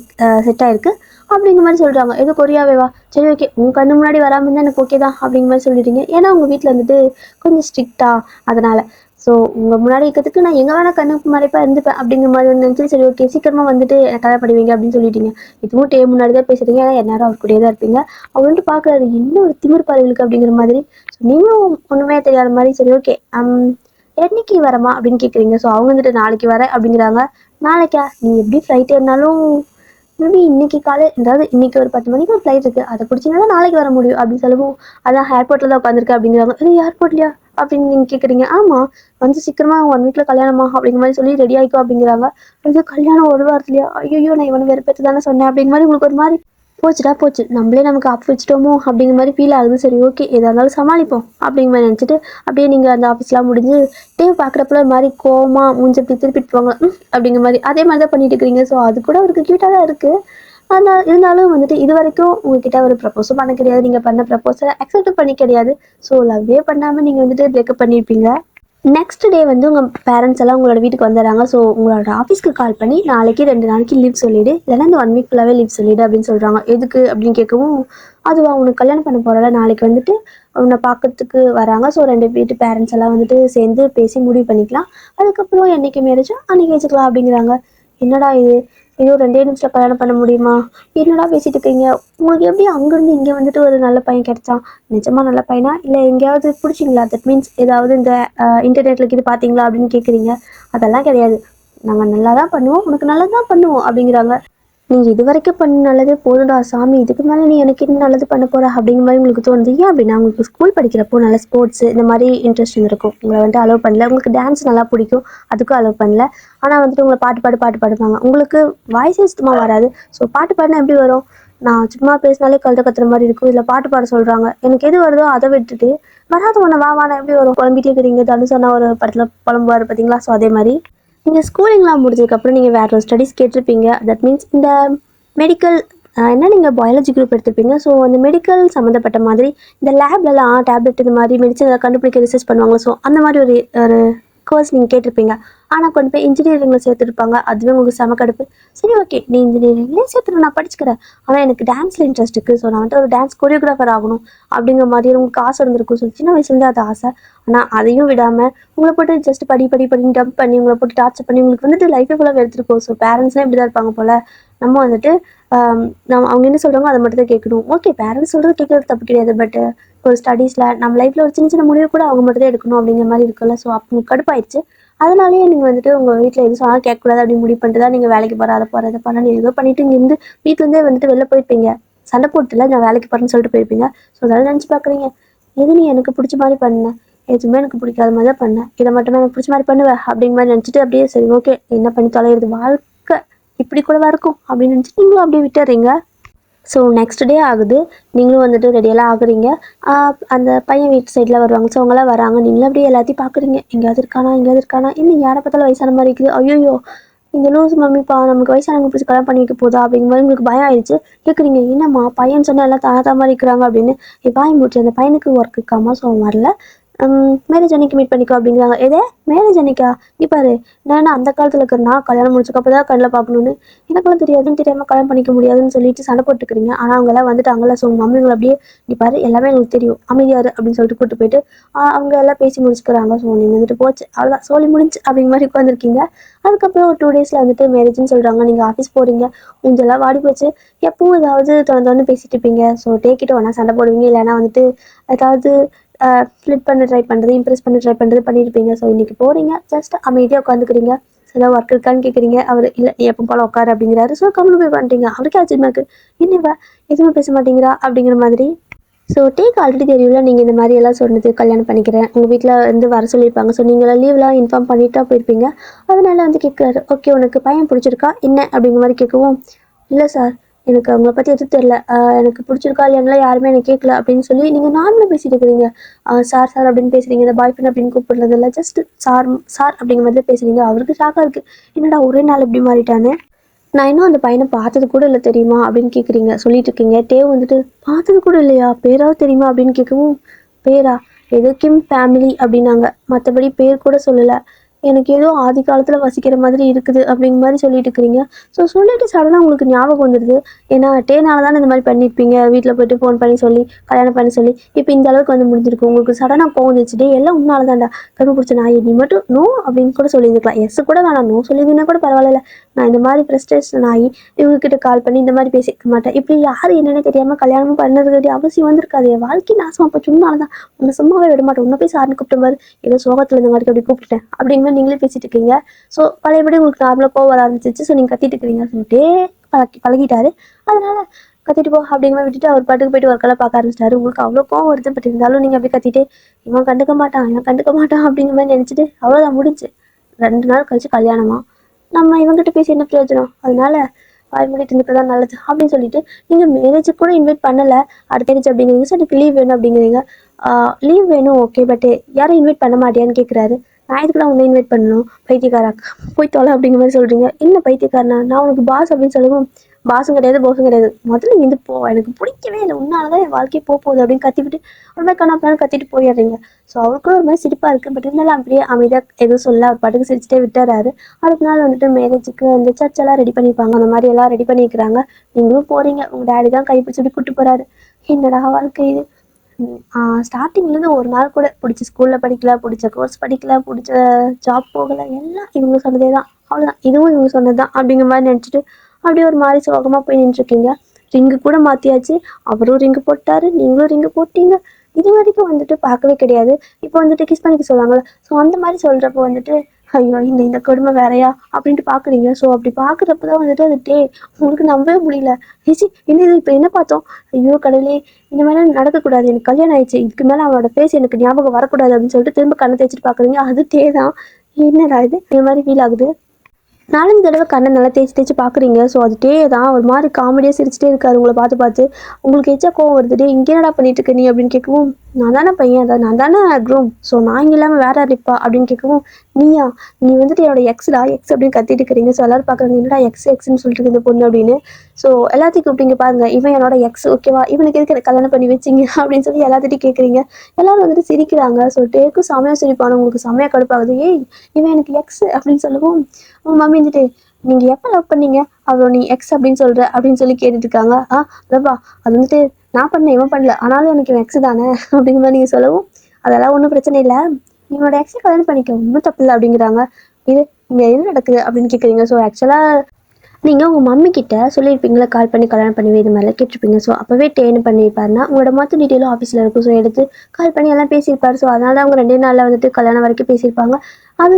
செட் ஆகிருக்கு அப்படிங்கிற மாதிரி சொல்கிறாங்க. எது கொரியாவேவா, சரி ஓகே உங்கள் கண்ணு முன்னாடி வராமல் இருந்தால் எனக்கு ஓகே தான் அப்படிங்கிற மாதிரி சொல்லிடுறீங்க. ஏன்னா உங்கள் வீட்டில் வந்துட்டு கொஞ்சம் ஸ்ட்ரிக்டா, அதனால் ஸோ உங்கள் முன்னாடி இருக்கிறதுக்கு நான் எங்கே வேணால் கண்ணுக்கு மறைப்பாக இருந்துப்பேன் அப்படிங்கிற மாதிரி நினச்சி சரி ஓகே சீக்கிரமாக வந்துட்டு கல்யாணம் பண்ணுவீங்க அப்படின்னு சொல்லிட்டீங்க. இதுவும் டே முன்னாடி தான் பேசுகிறீங்க, ஏன்னா எல்லாரும் அவர் கூடயே தான் இருப்பீங்க. அவர் வந்துட்டு பார்க்குறாரு என்ன ஒரு திமிர் பாருங்களுக்கு அப்படிங்கிற மாதிரி. ஸோ நீங்களும் ஒன்றுமே தெரியாத மாதிரி சரி ஓகே என்னைக்கு வரமா அப்படின்னு கேட்குறீங்க. ஸோ அவங்க வந்துட்டு நாளைக்கு வரேன் அப்படிங்கிறாங்க. நாளைக்கா, நீ எப்படி ஃப்ளைட் ஏறினாலும் மேபி இன்னைக்கு அதாவது இன்னைக்கு ஒரு 10 மணிக்கு ஒரு ஃப்ளைட் இருக்குது, அதை பிடிச்சிங்கன்னா நாளைக்கு வர முடியும் அப்படின்னு சொல்லுவோம். அதான் ஏர்போர்ட்டில் தான் உட்காந்துருக்கு அப்படிங்கிறாங்க. இது ஏர்போர்ட்லையா அப்படின்னு நீங்கள் கேட்குறீங்க. ஆமாம், வந்து சீக்கிரமாக 1 வீக்கில் கல்யாணமா அப்படிங்கிற மாதிரி சொல்லி ரெடி ஆகிக்கோ அப்படிங்கிறாங்க. இது கல்யாணம் 1 வாரத்துலையா, ஐயோ நான் இவனை வெறுப்பேற்று தானே சொன்னேன் அப்படிங்கிற மாதிரி உங்களுக்கு ஒரு மாதிரி போச்சு, நம்மளே நமக்கு ஆஃப் வச்சுட்டோமோ அப்படிங்கிற மாதிரி ஃபீல் ஆகுது. சரி ஓகே எதாக இருந்தாலும் சமாளிப்போம் அப்படிங்கிற மாதிரி நினச்சிட்டு அப்படியே நீங்கள் அந்த ஆஃபீஸ்லாம் முடிஞ்சு டேவ் பார்க்குறப்பல ஒரு மாதிரி கோவமாக மூஞ்சி அப்படி திருப்பிட்டு போவாங்க அப்படிங்கிற மாதிரி அதே மாதிரி தான் பண்ணிட்டு இருக்கிறீங்க. ஸோ அது கூட அவருக்கு க்யூட்டாக தான் இருக்குது. ஆனால் இருந்தாலும் வந்துட்டு இது வரைக்கும் உங்ககிட்ட ஒரு ப்ரப்போஸும் பண்ண கிடையாது, நீங்கள் பண்ண ப்ரப்போஸை அக்செப்ட் பண்ணி கிடையாது. ஸோ லவ்வே பண்ணாமல் நீங்கள் வந்துட்டு பிரேக்கப் பண்ணியிருப்பீங்க. நெக்ஸ்ட் டே வந்து உங்கள் பேரண்ட்ஸ் எல்லாம் உங்களோட வீட்டுக்கு வந்துடுறாங்க. ஸோ உங்களோட ஆஃபீஸ்க்கு கால் பண்ணி நாளைக்கு 2 நாளைக்கு லீவ் சொல்லிவிடு, இல்லைன்னா இந்த 1 வீக் ஃபுல்லாகவே லீவ் சொல்லிவிடு அப்படின்னு சொல்கிறாங்க. எதுக்கு அப்படின்னு கேட்கவும், அதுவா உனக்கு கல்யாணம் பண்ண போகிறல, நாளைக்கு வந்துட்டு உன்னை பார்க்கறதுக்கு வராங்க. ஸோ 2 வீட்டு பேரண்ட்ஸ் எல்லாம் வந்துட்டு சேர்ந்து பேசி முடிவு பண்ணிக்கலாம், அதுக்கப்புறம் என்றைக்கு மேரேஜோ அன்றைக்கி வச்சுக்கலாம் அப்படிங்கிறாங்க. என்னடா இது, ஐயோ 2 நிமிஷத்தில் கல்யாணம் பண்ண முடியுமா, என்னடா பேசிட்டு இருக்கீங்க, உங்களுக்கு எப்படி அங்கேருந்து இங்கே வந்துட்டு ஒரு நல்ல பையன் கிடைச்சான், நிஜமாக நல்ல பையனா இல்லை எங்கேயாவது பிடிச்சிங்களா, தட் மீன்ஸ் ஏதாவது இந்த இன்டர்நெட்டில் இது பார்த்தீங்களா அப்படின்னு கேட்குறீங்க. அதெல்லாம் கிடையாது, நாங்கள் நல்லா தான் பண்ணுவோம், உனக்கு நல்லா தான் பண்ணுவோம் அப்படிங்கிறாங்க. நீங்கள் இது வரைக்கும் பண்ண நல்லதே போதுடா சாமி, இதுக்கு மேலே நீ எனக்கு என்ன நல்லது பண்ண போகிற அப்படிங்கிற மாதிரி உங்களுக்கு தோணுது. ஏன் அப்படின்னா உங்களுக்கு ஸ்கூல் படிக்கிறப்போ நல்ல ஸ்போர்ட்ஸு இந்த மாதிரி இன்ட்ரெஸ்ட் இருக்கும், உங்களை வந்துட்டு அலோவ் பண்ணல. உங்களுக்கு டான்ஸ் நல்லா பிடிக்கும், அதுக்கும் அலோவ் பண்ணல. ஆனால் வந்துட்டு உங்களை பாட்டு பாடுவாங்க, உங்களுக்கு வாய்ஸே சுத்தமாக வராது. ஸோ பாட்டு பாடினா எப்படி வரும், நான் சும்மா பேசினாலே கழுத கத்துற மாதிரி இருக்கும், இதில் பாட்டு பாட சொல்கிறாங்க. எனக்கு எது வருதோ அதை விட்டுட்டு வராது ஒன்று வானா எப்படி வரும், குழம்பிட்டே இருக்கிறீங்க. தனுஷனா ஒரு படத்தில் புலம்புவார் பார்த்தீங்களா, ஸோ அதே மாதிரி நீங்கள் ஸ்கூலிங்லாம் முடிஞ்சதுக்கப்புறம் நீங்கள் வேறு ஒரு ஸ்டடீஸ் கேட்டிருப்பீங்க. தட் மீன்ஸ் இந்த மெடிக்கல் என்ன நீங்கள் பயாலஜி குரூப் எடுத்துருப்பீங்க. ஸோ அந்த மெடிக்கல் சம்மந்தப்பட்ட மாதிரி இந்த லேப்லலாம் டேப்லெட் இது மாதிரி மெடிசன் எதாவது கண்டுபிடிக்க ரிசர்ச் பண்ணுவாங்களோ, ஸோ அந்த மாதிரி ஒரு ஒரு கோர்ஸ் நீங்கள் கேட்டிருப்பீங்க. ஆனால் கொண்டு போய் இன்ஜினியரிங்கில் சேர்த்துருப்பாங்க. அதுவே உங்களுக்கு செம கடுப்பு. சரி ஓகே, நீ இன்ஜினியரிங்லேயே சேர்த்துட்டு நான் படிச்சுக்கிறேன், ஆனால் எனக்கு டான்ஸில் இன்ட்ரெஸ்ட் இருக்குது, ஸோ நான் வந்துட்டு ஒரு டான்ஸ் கொரியோகிராஃபர் ஆகணும் அப்படிங்கிற மாதிரி உங்களுக்கு ஆசை இருந்திருக்கும். ஸோ சின்ன வயசுலேருந்து அது ஆசை. ஆனால் அதையும் விடாமல் உங்களை போட்டு ஜஸ்ட் படி படி படின்னு டம்ப் பண்ணி உங்களை போட்டு டார்ச்சர் பண்ணி உங்களுக்கு வந்துட்டு லைஃபே ஃபுல்லாக எடுத்துருக்கோம். ஸோ பேரண்ட்ஸ்லாம் இப்படி தான் இருப்பாங்க போல். நம்ம வந்துட்டு நம்ம அவங்க என்ன சொல்கிறாங்க அதை மட்டும் தான் கேட்கணும். ஓகே, பேரண்ட்ஸ் சொல்கிறது கேட்கறது தப்பு கிடையாது. பட் ஒரு ஸ்டடீஸில் நம்ம லைஃப்பில் ஒரு சின்ன சின்ன முடிவு கூட அவங்க மட்டும் தான் எடுக்கணும் அப்படிங்கிற மாதிரி இருக்குல்ல. ஸோ அப்போ கடுப்பாயிடுச்சு. அதனாலேயே நீங்கள் வந்துட்டு உங்கள் வீட்டில் எது சொன்னாலும் கேட்கக்கூடாது அப்படின்னு முடிவு பண்ணிட்டு தான் நீங்கள் வேலைக்கு போகிற அதை போகிற இதை பண்ண நீங்கள் ஏதோ பண்ணிவிட்டு இங்கேருந்து வீட்டிலேருந்தே வந்துட்டு வெளில போயிருப்பீங்க. சண்டை போட்டுல நான் வேலைக்கு போகிறேன்னு சொல்லிட்டு போயிருப்பீங்க. ஸோ அதெல்லாம் நினச்சி பார்க்குறீங்க, எது நீ எனக்கு பிடிச்ச மாதிரி பண்ணேன், எதுவுமே எனக்கு பிடிக்காத மாதிரி தான் பண்ணேன், இதை மட்டுமே எனக்கு பிடிச்ச மாதிரி பண்ணுவேன் அப்படிங்கிற மாதிரி நினச்சிட்டு அப்படியே சரி ஓகே என்ன பண்ணி தொலைகிறது, வாழ்க்கை இப்படி கூடவா இருக்கும் அப்படின்னு நினச்சிட்டு நீங்களும் அப்படியே விட்டுறீங்க. ஸோ நெக்ஸ்ட் டே ஆகுது, நீங்களும் வந்துட்டு ரெடியெல்லாம் ஆகுறீங்க. அந்த பையன் வீட்டு சைடில் வருவாங்க. ஸோ அவங்களாம் வராங்க. நீங்களும் அப்படியே எல்லாத்தையும் பார்க்குறீங்க, எங்கேயாவது இருக்கானா இன்னும் யாரை பார்த்தாலும் வயசான மாதிரி இருக்குது. ஐயோ இந்த லூஸ் மம்மிப்பா நமக்கு வயசானவங்க பிடிச்சி கல்யாணம் பண்ணி வைக்க போதா அப்படிங்கிற மாதிரி உங்களுக்கு பயம் ஆயிடுச்சு. கேட்குறீங்க, என்னம்மா பையன் சொன்னால் எல்லாம் தாத்தா மாதிரி இருக்கிறாங்க அப்படின்னு. பாய் மூச்சு, அந்த பையனுக்கு ஒர்க் இருக்காமா, ஸோ அவன் வரல, மேரேஜ் அன்னைக்கு மீட் பண்ணிக்கோ அப்படிங்கிறாங்க. எதே மேரேஜ் அன்னைக்கா? இப்பாரு நான் அந்த காலத்தில் இருக்கிறேன்னா கல்யாணம் முடிச்சுக்கப்போ தான் கண்ணில் பார்க்கணுன்னு எனக்குலாம் தெரியாதுன்னு தெரியாமல் கல்யாணம் பண்ணிக்க முடியாதுன்னு சொல்லிட்டு சண்டை போட்டுக்கிறீங்க. ஆனால் அவங்களாம் வந்துட்டாங்கல்ல. ஸோ உங்கள் மம்மிங்களை அப்படியே இப்பாரு எல்லாமே எங்களுக்கு தெரியும் அமைதியாரு அப்படின்னு சொல்லிட்டு கூப்பிட்டு போயிட்டு அவங்க எல்லாம் பேசி முடிச்சுக்கிறாங்க. ஸோ நீங்கள் வந்துட்டு போச்சு அவ்வளோதான் சொல்லி முடிஞ்சு அப்படிங்கிற மாதிரி உட்காந்துருக்கீங்க. அதுக்கப்புறம் ஒரு 2 டேஸில் வந்துட்டு மேரேஜ்னு சொல்கிறாங்க. நீங்கள் ஆஃபீஸ் போகிறீங்க, கொஞ்சம்லாம் வாடி போச்சு. எப்பவும் ஏதாவது தொடர்ந்து பேசிட்டு இருப்பீங்க. ஸோ டேக்கிட்டு வேணா சண்டை போடுவீங்க, இல்லைன்னா வந்துட்டு ஏதாவது ஃப்ளிட் பண்ண ட்ரை பண்ணுறது, இம்ப்ரெஸ் பண்ண ட்ரை பண்ணுறது பண்ணியிருப்பீங்க. ஸோ இன்றைக்கி போகிறீங்க, ஜஸ்ட் அமைதியாக உட்காந்துக்கிறீங்க. ஸோ ஏதாவது ஒர்க் இருக்கான்னு கேட்குறீங்க. அவர் இல்லை எப்போ போல உட்காரு அப்படிங்கிறாரு. ஸோ கம்மி போய் பண்ணிட்டீங்க. அவருக்கே ஆச்சரியமாக்கு, என்னவா எதுவுமே பேச மாட்டேங்கிறா அப்படிங்கிற மாதிரி. ஸோ டேக்கு ஆல்ரெடி தெரியல நீங்கள் இந்த மாதிரி எல்லாம் சொன்னது, கல்யாணம் பண்ணிக்கிறேன், உங்கள் வீட்டில் வந்து வர சொல்லியிருப்பாங்க. ஸோ நீங்களாம் லீவ்லாம் இன்ஃபார்ம் பண்ணிட்டா போயிருப்பீங்க. அதனால வந்து கேட்குறாரு, ஓகே உனக்கு பையன் பிடிச்சிருக்கா என்ன அப்படிங்கிற மாதிரி கேட்கவும், இல்லை சார் எனக்கு அவங்கள பற்றி எதுவும் தெரில, எனக்கு பிடிச்சிருக்கா இல்லையானலாம் யாருமே எனக்கு கேட்கல அப்படின்னு சொல்லி நீங்கள் நார்மலாக பேசிட்டு இருக்கிறீங்க. சார் சார் அப்படின்னு பேசுகிறீங்க, இந்த பாய் ஃப்ரெண்ட் அப்படின்னு கூப்பிடுறதில்ல, ஜஸ்ட் சார் சார் அப்படிங்கிற மாதிரி தான் பேசுகிறீங்க. அவருக்கு ஷாக்காக இருக்குது, என்னடா ஒரே நாள் எப்படி மாறிட்டான்னு. நான் இன்னும் அந்த பையனை பார்த்தது கூட இல்லை தெரியுமா அப்படின்னு கேட்குறீங்க, சொல்லிட்டு இருக்கீங்க. டேவ் வந்துட்டு பார்த்தது கூட இல்லையா, பேராவது தெரியுமா அப்படின்னு கேட்கவும், பேரா ஏதோ கிம் ஃபேமிலி அப்படின்னாங்க, மற்றபடி பேர் கூட சொல்லலை, எனக்கு ஏதோ ஆதி காலத்தில் வசிக்கிற மாதிரி இருக்குது அப்படிங்கிற மாதிரி சொல்லிட்டு இருக்கிறீங்க. ஸோ சொல்லிட்டு சடனாக உங்களுக்கு ஞாபகம் வந்துடுது. ஏன்னா டேனால தானே இந்த மாதிரி பண்ணியிருப்பீங்க, வீட்டில் போய்ட்டு ஃபோன் பண்ணி சொல்லி கல்யாணம் பண்ணி சொல்லி இப்போ இந்த அளவுக்கு வந்து முடிஞ்சிருக்கு. உங்களுக்கு சடனாக கோவம் வந்துச்சு, டே எல்லாம் உன்னால தான்டா கண்டுபிடிச்ச நாய், நீ மட்டும் நோ அப்படின்னு கூட சொல்லியிருந்துக்கலாம். எஸ் கூட வேணாம், நோ சொல்லியிருந்தீங்கன்னா கூட பரவாயில்ல, நான் இந்த மாதிரி ஃப்ரஸ்ட்ரேஷன் ஆகி இவங்ககிட்ட கால் பண்ணி இந்த மாதிரி பேசிக்க மாட்டேன். இப்படி யார் என்னென்னு தெரியாமல் கல்யாணமும் பண்ணது வேண்டிய அவசியம் வந்திருக்காது. என் வாழ்க்கை நாசமாக போச்சு, உன்னால தான், உன்னை சும்மாவே விட மாட்டேன், உன்னை போய் சார்னு கூப்பிட்ட மாதிரி ஏதோ சோகத்தில் இந்த மாதிரி அப்படி கூப்பிட்டேன் அப்படிங்கிற நீங்களே பேசிட்டு இருக்கீங்க. ஸோ பழையபடி உங்களுக்கு நார்மலாக போக வர ஆரம்பிச்சிச்சு. ஸோ நீங்கள் கத்திட்டு இருக்கிறீங்க, சொல்லிட்டே பழகிட்டாரு. அதனால கத்திட்டு போ அப்படிங்கிற விட்டுட்டு அவர் பாட்டுக்கு போயிட்டு ஒர்க்கெல்லாம் பார்க்க ஆரம்பிச்சிட்டாரு. உங்களுக்கு அவ்வளோ கோவம் வருது. பட் இருந்தாலும் நீங்கள் அப்படி கத்திட்டு இவன் கண்டுக்க மாட்டான் அப்படிங்கிற மாதிரி நினச்சிட்டு அவ்வளோதான் முடிஞ்சு. 2 நாள் கழிச்சு கல்யாணமா, நம்ம இவங்ககிட்ட பேசி என்ன பிரயோஜனம், அதனால வாய் மூடிட்டு இருந்துட்டு தான் நல்லது அப்படின்னு சொல்லிட்டு நீங்கள் மேரேஜுக்கு கூட இன்வைட் பண்ணலை. அடுத்த மேரேஜ் அப்படிங்கிறீங்க. சார் எனக்கு லீவ் வேணும் அப்படிங்கிறீங்க. லீவ் வேணும் ஓகே, பட் யாரும் இன்வைட் பண்ண மாட்டியான்னு கேட்குறாரு. நான் இதுக்குலாம் உன்னை இன்வைட் பண்ணணும், பைத்தியக்காராக்கா போய் தொலை அப்படிங்கிற மாதிரி சொல்கிறீங்க. என்ன பைத்தியக்காரனா, நான் உனக்கு பாஸ் அப்படின்னு சொல்லவும், பாஸும் கிடையாது போஸும் கிடையாது, முதல்ல இருந்து போ, எனக்கு பிடிக்கவே இல்லை, உன்னாலதான் என் வாழ்க்கையை போகுது அப்படின்னு கத்திவிட்டு ஒரு மாதிரி கண்ணாப்பினாலும் கத்திட்டு போயிடுறீங்க. ஸோ அவருக்கும் ஒரு மாதிரி சிரிப்பாக இருக்குது. பட் இருந்தாலும் அப்படியே அமைதியாக எதுவும் சொல்ல அவர் பாட்டுக்கு சிரிச்சுட்டே விட்டுறாரு. அடுத்த நாள் வந்துட்டு மேரேஜுக்கு அந்த சர்ச்செல்லாம் ரெடி பண்ணியிருப்பாங்க, அந்த மாதிரி எல்லாம் ரெடி பண்ணியிருக்கிறாங்க. நீங்களும் போகிறீங்க, உங்கள் டேடி தான் கைப்பிடிச்சி கூப்பிட்டு போகிறாரு. என்னடா வாழ்க்கை இது. ஸ்டார்டிங்லேருந்து ஒரு நாள் கூட பிடிச்ச ஸ்கூலில் படிக்கல, பிடிச்ச கோர்ஸ் படிக்கல, பிடிச்ச ஜாப் போகலை, எல்லாம் இவங்க சொன்னதே தான், அவ்வளோதான் இதுவும் இவங்க சொன்னது தான் அப்படிங்கிற மாதிரி நினச்சிட்டு அப்படியே ஒரு மாதிரி சோகமாக போய் நின்றுருக்கீங்க. ரிங்கு கூட மாற்றியாச்சு, அவரும் ரிங்கு போட்டாரு, நீங்களும் ரிங்கு போட்டீங்க. இது வரைக்கும் வந்துட்டு பார்க்கவே கிடையாது. இப்போ வந்துட்டு கிஸ் பண்ணிக்க சொல்லுவாங்கள்ல, ஸோ அந்த மாதிரி சொல்கிறப்போ வந்துட்டு ஐயோ இந்த கொடுமை வேறையா அப்படின்ட்டு பார்க்குறீங்க. ஸோ அப்படி பார்க்குறப்ப தான் வந்துட்டு அது உங்களுக்கு நம்பவே முடியல. ஏச்சி என்ன இது இப்போ என்ன பார்த்தோம், ஐயோ கடவுளே இந்த மாதிரிலாம் நடக்கக்கூடாது, எனக்கு கல்யாணம் ஆயிடுச்சு, இதுக்கு மேலே அவனோட பேசி எனக்கு ஞாபகம் வரக்கூடாது அப்படின்னு சொல்லிட்டு திரும்ப கண்ணை தேய்ச்சிட்டு பார்க்குறீங்க. அது தான். என்னடா இது இந்த மாதிரி ஃபீல் ஆகுது. 4 தடவை கண்ணை நல்லா தேய்ச்சி தேய்ச்சி பார்க்குறீங்க. ஸோ அதுட்டே தான் ஒரு மாதிரி காமெடியாக சிரிச்சிட்டே இருக்காரு உங்களை பார்த்து பார்த்து. உங்களுக்கு எச்சா கோவம் வருது. டே இங்கே என்னடா பண்ணிட்டு இருக்க நீ அப்படின்னு கேட்கவும், நான் தானே பையன், அதான் நான் தானே க்ரூம், ஸோ நான் இங்கே இல்லாமல் வேற இருப்பா அப்படின்னு கேட்கவும், நீயா நீ வந்துட்டு என்னோட எக்ஸ்டா எக்ஸ் அப்படின்னு கத்திட்டு இருக்கிறீங்க. ஸோ எல்லாரும் பார்க்குறாங்க, என்னடா எக்ஸ் எக்ஸ்ன்னு சொல்லிட்டு இருக்கு இந்த பொண்ணு அப்படின்னு. ஸோ எல்லாத்தையும் கூப்பிட்டீங்க பாருங்க, இவன் என்னோட எக்ஸ் ஓகேவா, இவனுக்கு எதுக்கு கல்யாணம் பண்ணி வச்சிங்க அப்படின்னு சொல்லி எல்லாத்திட்டையும் கேட்குறீங்க. எல்லாரும் வந்துட்டு சிரிக்கிறாங்க. ஸோ டேக்கும் செமையாக சிரிப்பான உங்களுக்கு செமையாக கடுப்பாகுது. ஏய் இவன் எனக்கு எக்ஸ் அப்படின்னு சொல்லவும், உங்க மம்மி வந்துட்டு, நீங்க எப்போ லவ் பண்ணீங்க அவ்வளோ நீ எக்ஸ் அப்படின்னு சொல்ற அப்படின்னு சொல்லி கேட்டுட்டு இருக்காங்க. லவ்வா அது வந்துட்டு நான் பண்ணேன் இவன் பண்ணல, ஆனாலும் எனக்கு இவன் எக்ஸ் தானே அப்படிங்கிற மாதிரி நீங்கள் சொல்லவும், அதெல்லாம் ஒன்றும் பிரச்சனை இல்லை, இவனோட எக்ஸை கல்யாணம் பண்ணிக்க ஒன்றும் தப்பு இல்லை அப்படிங்கிறாங்க. இது இங்கே என்ன நடக்குது அப்படின்னு கேட்குறீங்க. ஸோ ஆக்சுவலாக நீங்கள் உங்கள் மம்மி கிட்ட சொல்லியிருப்பீங்களா, கால் பண்ணி கல்யாணம் பண்ணி இது மாதிரிலாம் கேட்டிருப்பீங்க. ஸோ அப்போவே என்ன பண்ணியிருப்பாருன்னா, உங்களோட மொத்த டீட்டெயிலும் ஆஃபீஸில் இருக்கும். ஸோ எடுத்து கால் பண்ணி எல்லாம் பேசியிருப்பாரு. ஸோ அதனால தான் அவங்க 2 நாளில் வந்துட்டு கல்யாணம் வரைக்கும் பேசியிருப்பாங்க. அது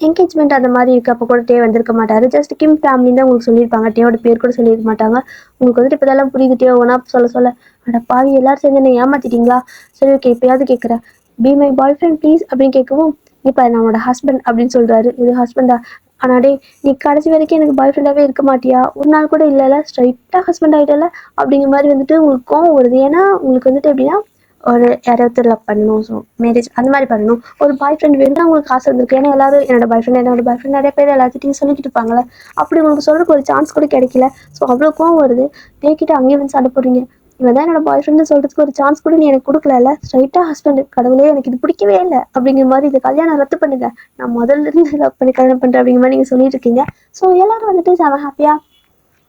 என்கேஜ்மெண்ட் அந்த மாதிரி இருக்குது. அப்போ கூட வந்திருக்க மாட்டார். ஜஸ்ட் கிம் ஃபேமிலி தான் உங்களுக்கு சொல்லியிருப்பாங்க. டேவோட பேர் கூட சொல்லியிருக்க மாட்டாங்க. உங்களுக்கு வந்துட்டு இப்போ இதெல்லாம் புரியுது. ஒன்றா சொல்ல அட பாவி எல்லாரும் சேர்ந்து என்ன ஏமாத்திட்டீங்களா, சரி ஓகே இப்போயாவது கேட்குறேன், be my boy friend please அப்படின்னு கேட்கவும், இப்போ நம்மளோட ஹஸ்பண்ட் அப்படின்னு சொல்கிறாரு. இது ஹஸ்பண்டா, ஆனால் டே நீ கடைசி வரைக்கும் எனக்கு பாய் ஃப்ரெண்டாகவே இருக்க மாட்டியா, ஒரு நாள் கூட இல்லைல்ல, ஸ்ட்ரைட்டாக ஹஸ்பண்ட் ஆகிட்டல அப்படிங்கிற மாதிரி வந்துட்டு உங்களுக்கு கோவம் வருது. ஏன்னா உங்களுக்கு வந்துட்டு எப்படின்னா ஒரு யாராவது லவ் பண்ணணும், ஸோ மேரேஜ் அந்த மாதிரி பண்ணணும், ஒரு பாய் ஃப்ரெண்ட் வேணும் உங்களுக்கு ஆசை இருந்திருக்கு. ஏன்னா எல்லாரும் என்னோட பாய் ஃப்ரெண்ட் நிறைய பேர் எல்லாத்திட்டையும் சொல்லிக்கிட்டு இருப்பாங்களே, அப்படி உங்களுக்கு சொல்கிறதுக்கு ஒரு சான்ஸ் கூட கிடைக்கல. ஸோ அவ்வளோ கோவம் வருது. தேக்கிட்டு அங்கேயே வந்து சண்டை போடுறீங்க. இவன் தான் என்னோட பாய் ஃப்ரெண்டு சொல்கிறதுக்கு ஒரு சான்ஸ் கூட நீ எனக்கு கொடுக்கல, ஸ்ட்ரைட்டாக ஹஸ்பண்ட், கடவுளே எனக்கு இது பிடிக்கவே இல்லை அப்படிங்கிற மாதிரி, இது கல்யாணம் ரத்து பண்ணுங்க, நான் முதல்ல இருந்து லவ் பண்ணி கல்யாணம் பண்ணுறேன் அப்படிங்கிற மாதிரி நீங்கள் சொல்லிட்டு இருக்கீங்க. ஸோ எல்லாரும் வந்துட்டு செம ஹாப்பியாக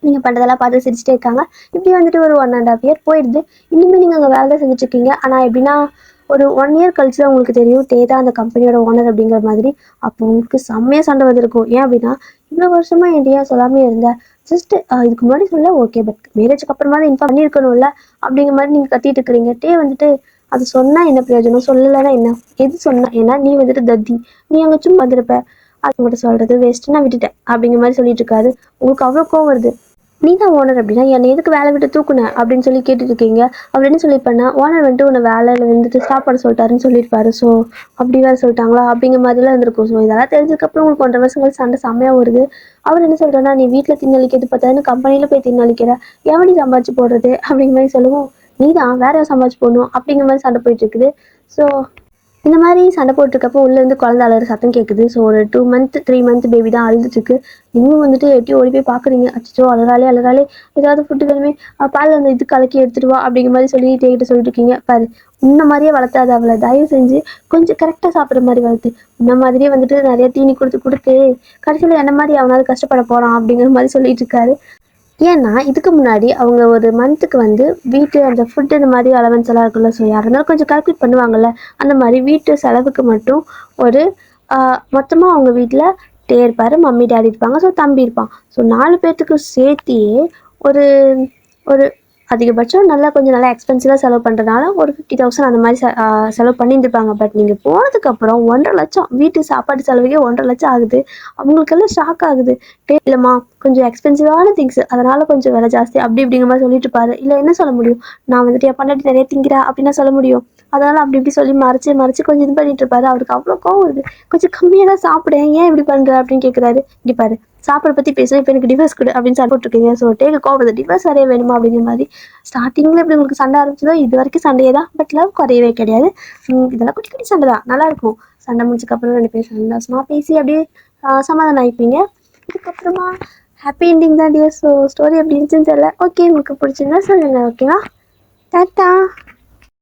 நீங்கள் பண்ணுறதெல்லாம் பார்த்து சிரிச்சிட்டே இருக்காங்க. இப்படி வந்துட்டு ஒரு 1.5 இயர் போயிடுது. இன்னுமே நீங்கள் அங்கே வேலை தான் செஞ்சுட்ருக்கீங்க. ஆனால் எப்படின்னா ஒரு 1 இயர் கழிச்சு தான் உங்களுக்கு தெரியும் தான் அந்த கம்பெனியோட ஓனர் அப்படிங்கிற மாதிரி. அப்போ உங்களுக்கு செம்மையாக சண்டை வந்திருக்கும். ஏன் அப்படின்னா இவ்வளோ வருஷமாக என்கிட்ட சொல்லாமே இருந்தேன், ஜஸ்ட் இதுக்கு முன்னாடி சொல்ல ஓகே, பட் மேரேஜுக்கு அப்புறமா தான் இன்ஃபார்ம் பண்ணியிருக்கணும்ல அப்படிங்கிற மாதிரி நீங்கள் கத்திட்டு இருக்கிறீங்க. வந்துட்டு அது சொன்னால் என்ன பிரயோஜனம், சொல்லலைன்னா என்ன, எது சொன்னா ஏன்னா நீ வந்துட்டு தத்தி, நீ அங்கே சும்மா வந்திருப்ப, அது மட்டும் சொல்கிறது வேஸ்ட்டு, நான் விட்டுட்டேன் அப்படிங்கிற மாதிரி சொல்லிட்டு இருக்காரு. உங்களுக்கு அவ்வளோ கோவம் வருது. நீ தான் ஓனர் அப்படின்னா என்னை எதுக்கு வேலை விட்டு தூக்குனேன் அப்படின்னு சொல்லி கேட்டுட்டு இருக்கீங்க. அவர் என்ன சொல்லியிருப்பேன்னா, ஓனர் வந்துட்டு உன்னை வேலையில் வந்துட்டு ஸ்டாப் பண்ண சொல்லிட்டாருன்னு சொல்லியிருப்பாரு. ஸோ அப்படி வேறு சொல்லிட்டாங்களா அப்படிங்கிற மாதிரிலாம் இருந்திருக்கும். ஸோ இதெல்லாம் தெரிஞ்சதுக்கப்புறம் உங்களுக்கு 1.5 வருஷங்கள் சண்டை செம்மையாக வருது. அவர் என்ன சொல்கிறேன்னா, நீ வீட்டில் தின்னளிக்கிறது பார்த்தான்னு கம்பெனியில் போய் தின்னளிக்கிற, எவனி சம்பாதிச்சு போடுறது அப்படிங்கிற மாதிரி சொல்லவும், நீ தான் வேற சம்பாதிச்சு போடணும் அப்படிங்கிற மாதிரி சண்டை போயிட்டு இருக்குது. ஸோ இந்த மாதிரி சண்டை போட்டிருக்கப்போ உள்ளேருந்து குழந்தை அழுகிற சத்தம் கேட்குது. ஸோ ஒரு 2 மந்த் 3 மந்த் பேபி தான் அழுதுட்டுருக்கு. இன்னும் வந்துட்டு எட்டி ஓடி போய் பார்க்குறீங்க. அச்சோ அழகாலே ஏதாவது ஃபுட்டு வேணுமே, பால் அந்த இது கலக்கி எடுத்துட்டு வா அப்படிங்கிற மாதிரி சொல்லி தேக்கிட்ட சொல்லிட்டு இருக்கீங்க. பாரு முன்ன மாதிரியே வளர்த்தாது அவளை, தயவு செஞ்சு கொஞ்சம் கரெக்டாக சாப்பிட்ற மாதிரி வளர்த்து, முன்ன மாதிரியே வந்துட்டு நிறைய தீனி கொடுத்து கடைசியில் என்ன மாதிரி அவனாவது கஷ்டப்பட போகிறான் அப்படிங்கிற மாதிரி சொல்லிட்டு இருக்காரு. ஏன்னா இதுக்கு முன்னாடி அவங்க ஒரு மந்த்துக்கு வந்து வீட்டு அந்த ஃபுட்டு இந்த மாதிரி அலவன்ஸ் எல்லாம் இருக்குல்ல, ஸோ யாராக இருந்தாலும் கொஞ்சம் கால்குலேட் பண்ணுவாங்கள்ல, அந்த மாதிரி வீட்டு செலவுக்கு மட்டும் ஒரு மொத்தமாக அவங்க வீட்டில் இருப்பார், மம்மி டேடி இருப்பாங்க, ஸோ தம்பி இருப்பான். ஸோ 4 பேர்த்துக்கு சேர்த்தியே ஒரு ஒரு அதிகபட்சம் கொஞ்சம் நல்லா எக்ஸ்பென்சிவாக செலவு பண்ணுறதுனால ஒரு 50,000 அந்த மாதிரி செலவு பண்ணியிருந்துருப்பாங்க. பட் நீங்கள் போனதுக்கப்புறம் 1.5 லட்சம் வீட்டு சாப்பாடு செலவுக்கே 1.5 லட்சம் ஆகுது. அவங்களுக்கெல்லாம் ஷாக் ஆகுது. இல்லைம்மா கொஞ்சம் எக்ஸ்பென்சிவான திங்ஸ், அதனால் கொஞ்சம் விலை ஜாஸ்தி அப்படி இப்படிங்கிற மாதிரி சொல்லிட்டு இருப்பாரு. இல்லை என்ன சொல்ல முடியும், நான் வந்துட்டு என் பொண்டாட்டி நிறைய திங்கிறா அப்படின்னா சொல்ல முடியும். அதனால் அப்படி இப்படி சொல்லி மறைச்சு கொஞ்சம் இது பண்ணிட்டு இருப்பாரு. அவருக்கு அவ்வளோ கோவம் வருது. கொஞ்சம் கம்மியாக தான் சாப்பிடுறேன், ஏன் இப்படி பண்ணுற அப்படின்னு கேட்குறாரு. இங்கே பாரு சாப்பாடு பற்றி பேசுகிறேன், இப்போ எனக்கு டிவோர்ஸ் கொடு அப்படின்னு சண்டை போட்டுருக்கீங்க. ஸோ கோவம் டிவோர்ஸ் நிறைய வேணுமா அப்படிங்கிற மாதிரி. ஸ்டார்டிங்கில் எப்படி உங்களுக்கு சண்டை ஆரம்பிச்சதோ இது வரைக்கும் சண்டையே தான், பட் லவ் குறையவே கிடையாது. இதெல்லாம் குட்டி குட்டி சண்டை தான், நல்லாயிருக்கும். சண்டை முடிச்சதுக்கப்புறம் 2 பேர் சந்தோஷமாக பேசி அப்படியே சமாதானம் ஆகிப்பீங்க. இதுக்கப்புறமா ஹாப்பி எண்டிங் தான் டியர். ஸோ ஸ்டோரி எப்படி இருந்துச்சுன்னு தெரியல. ஓகே உங்களுக்கு பிடிச்சிருந்தா சொல்லுங்கள். ஓகேவா, டாட்டா.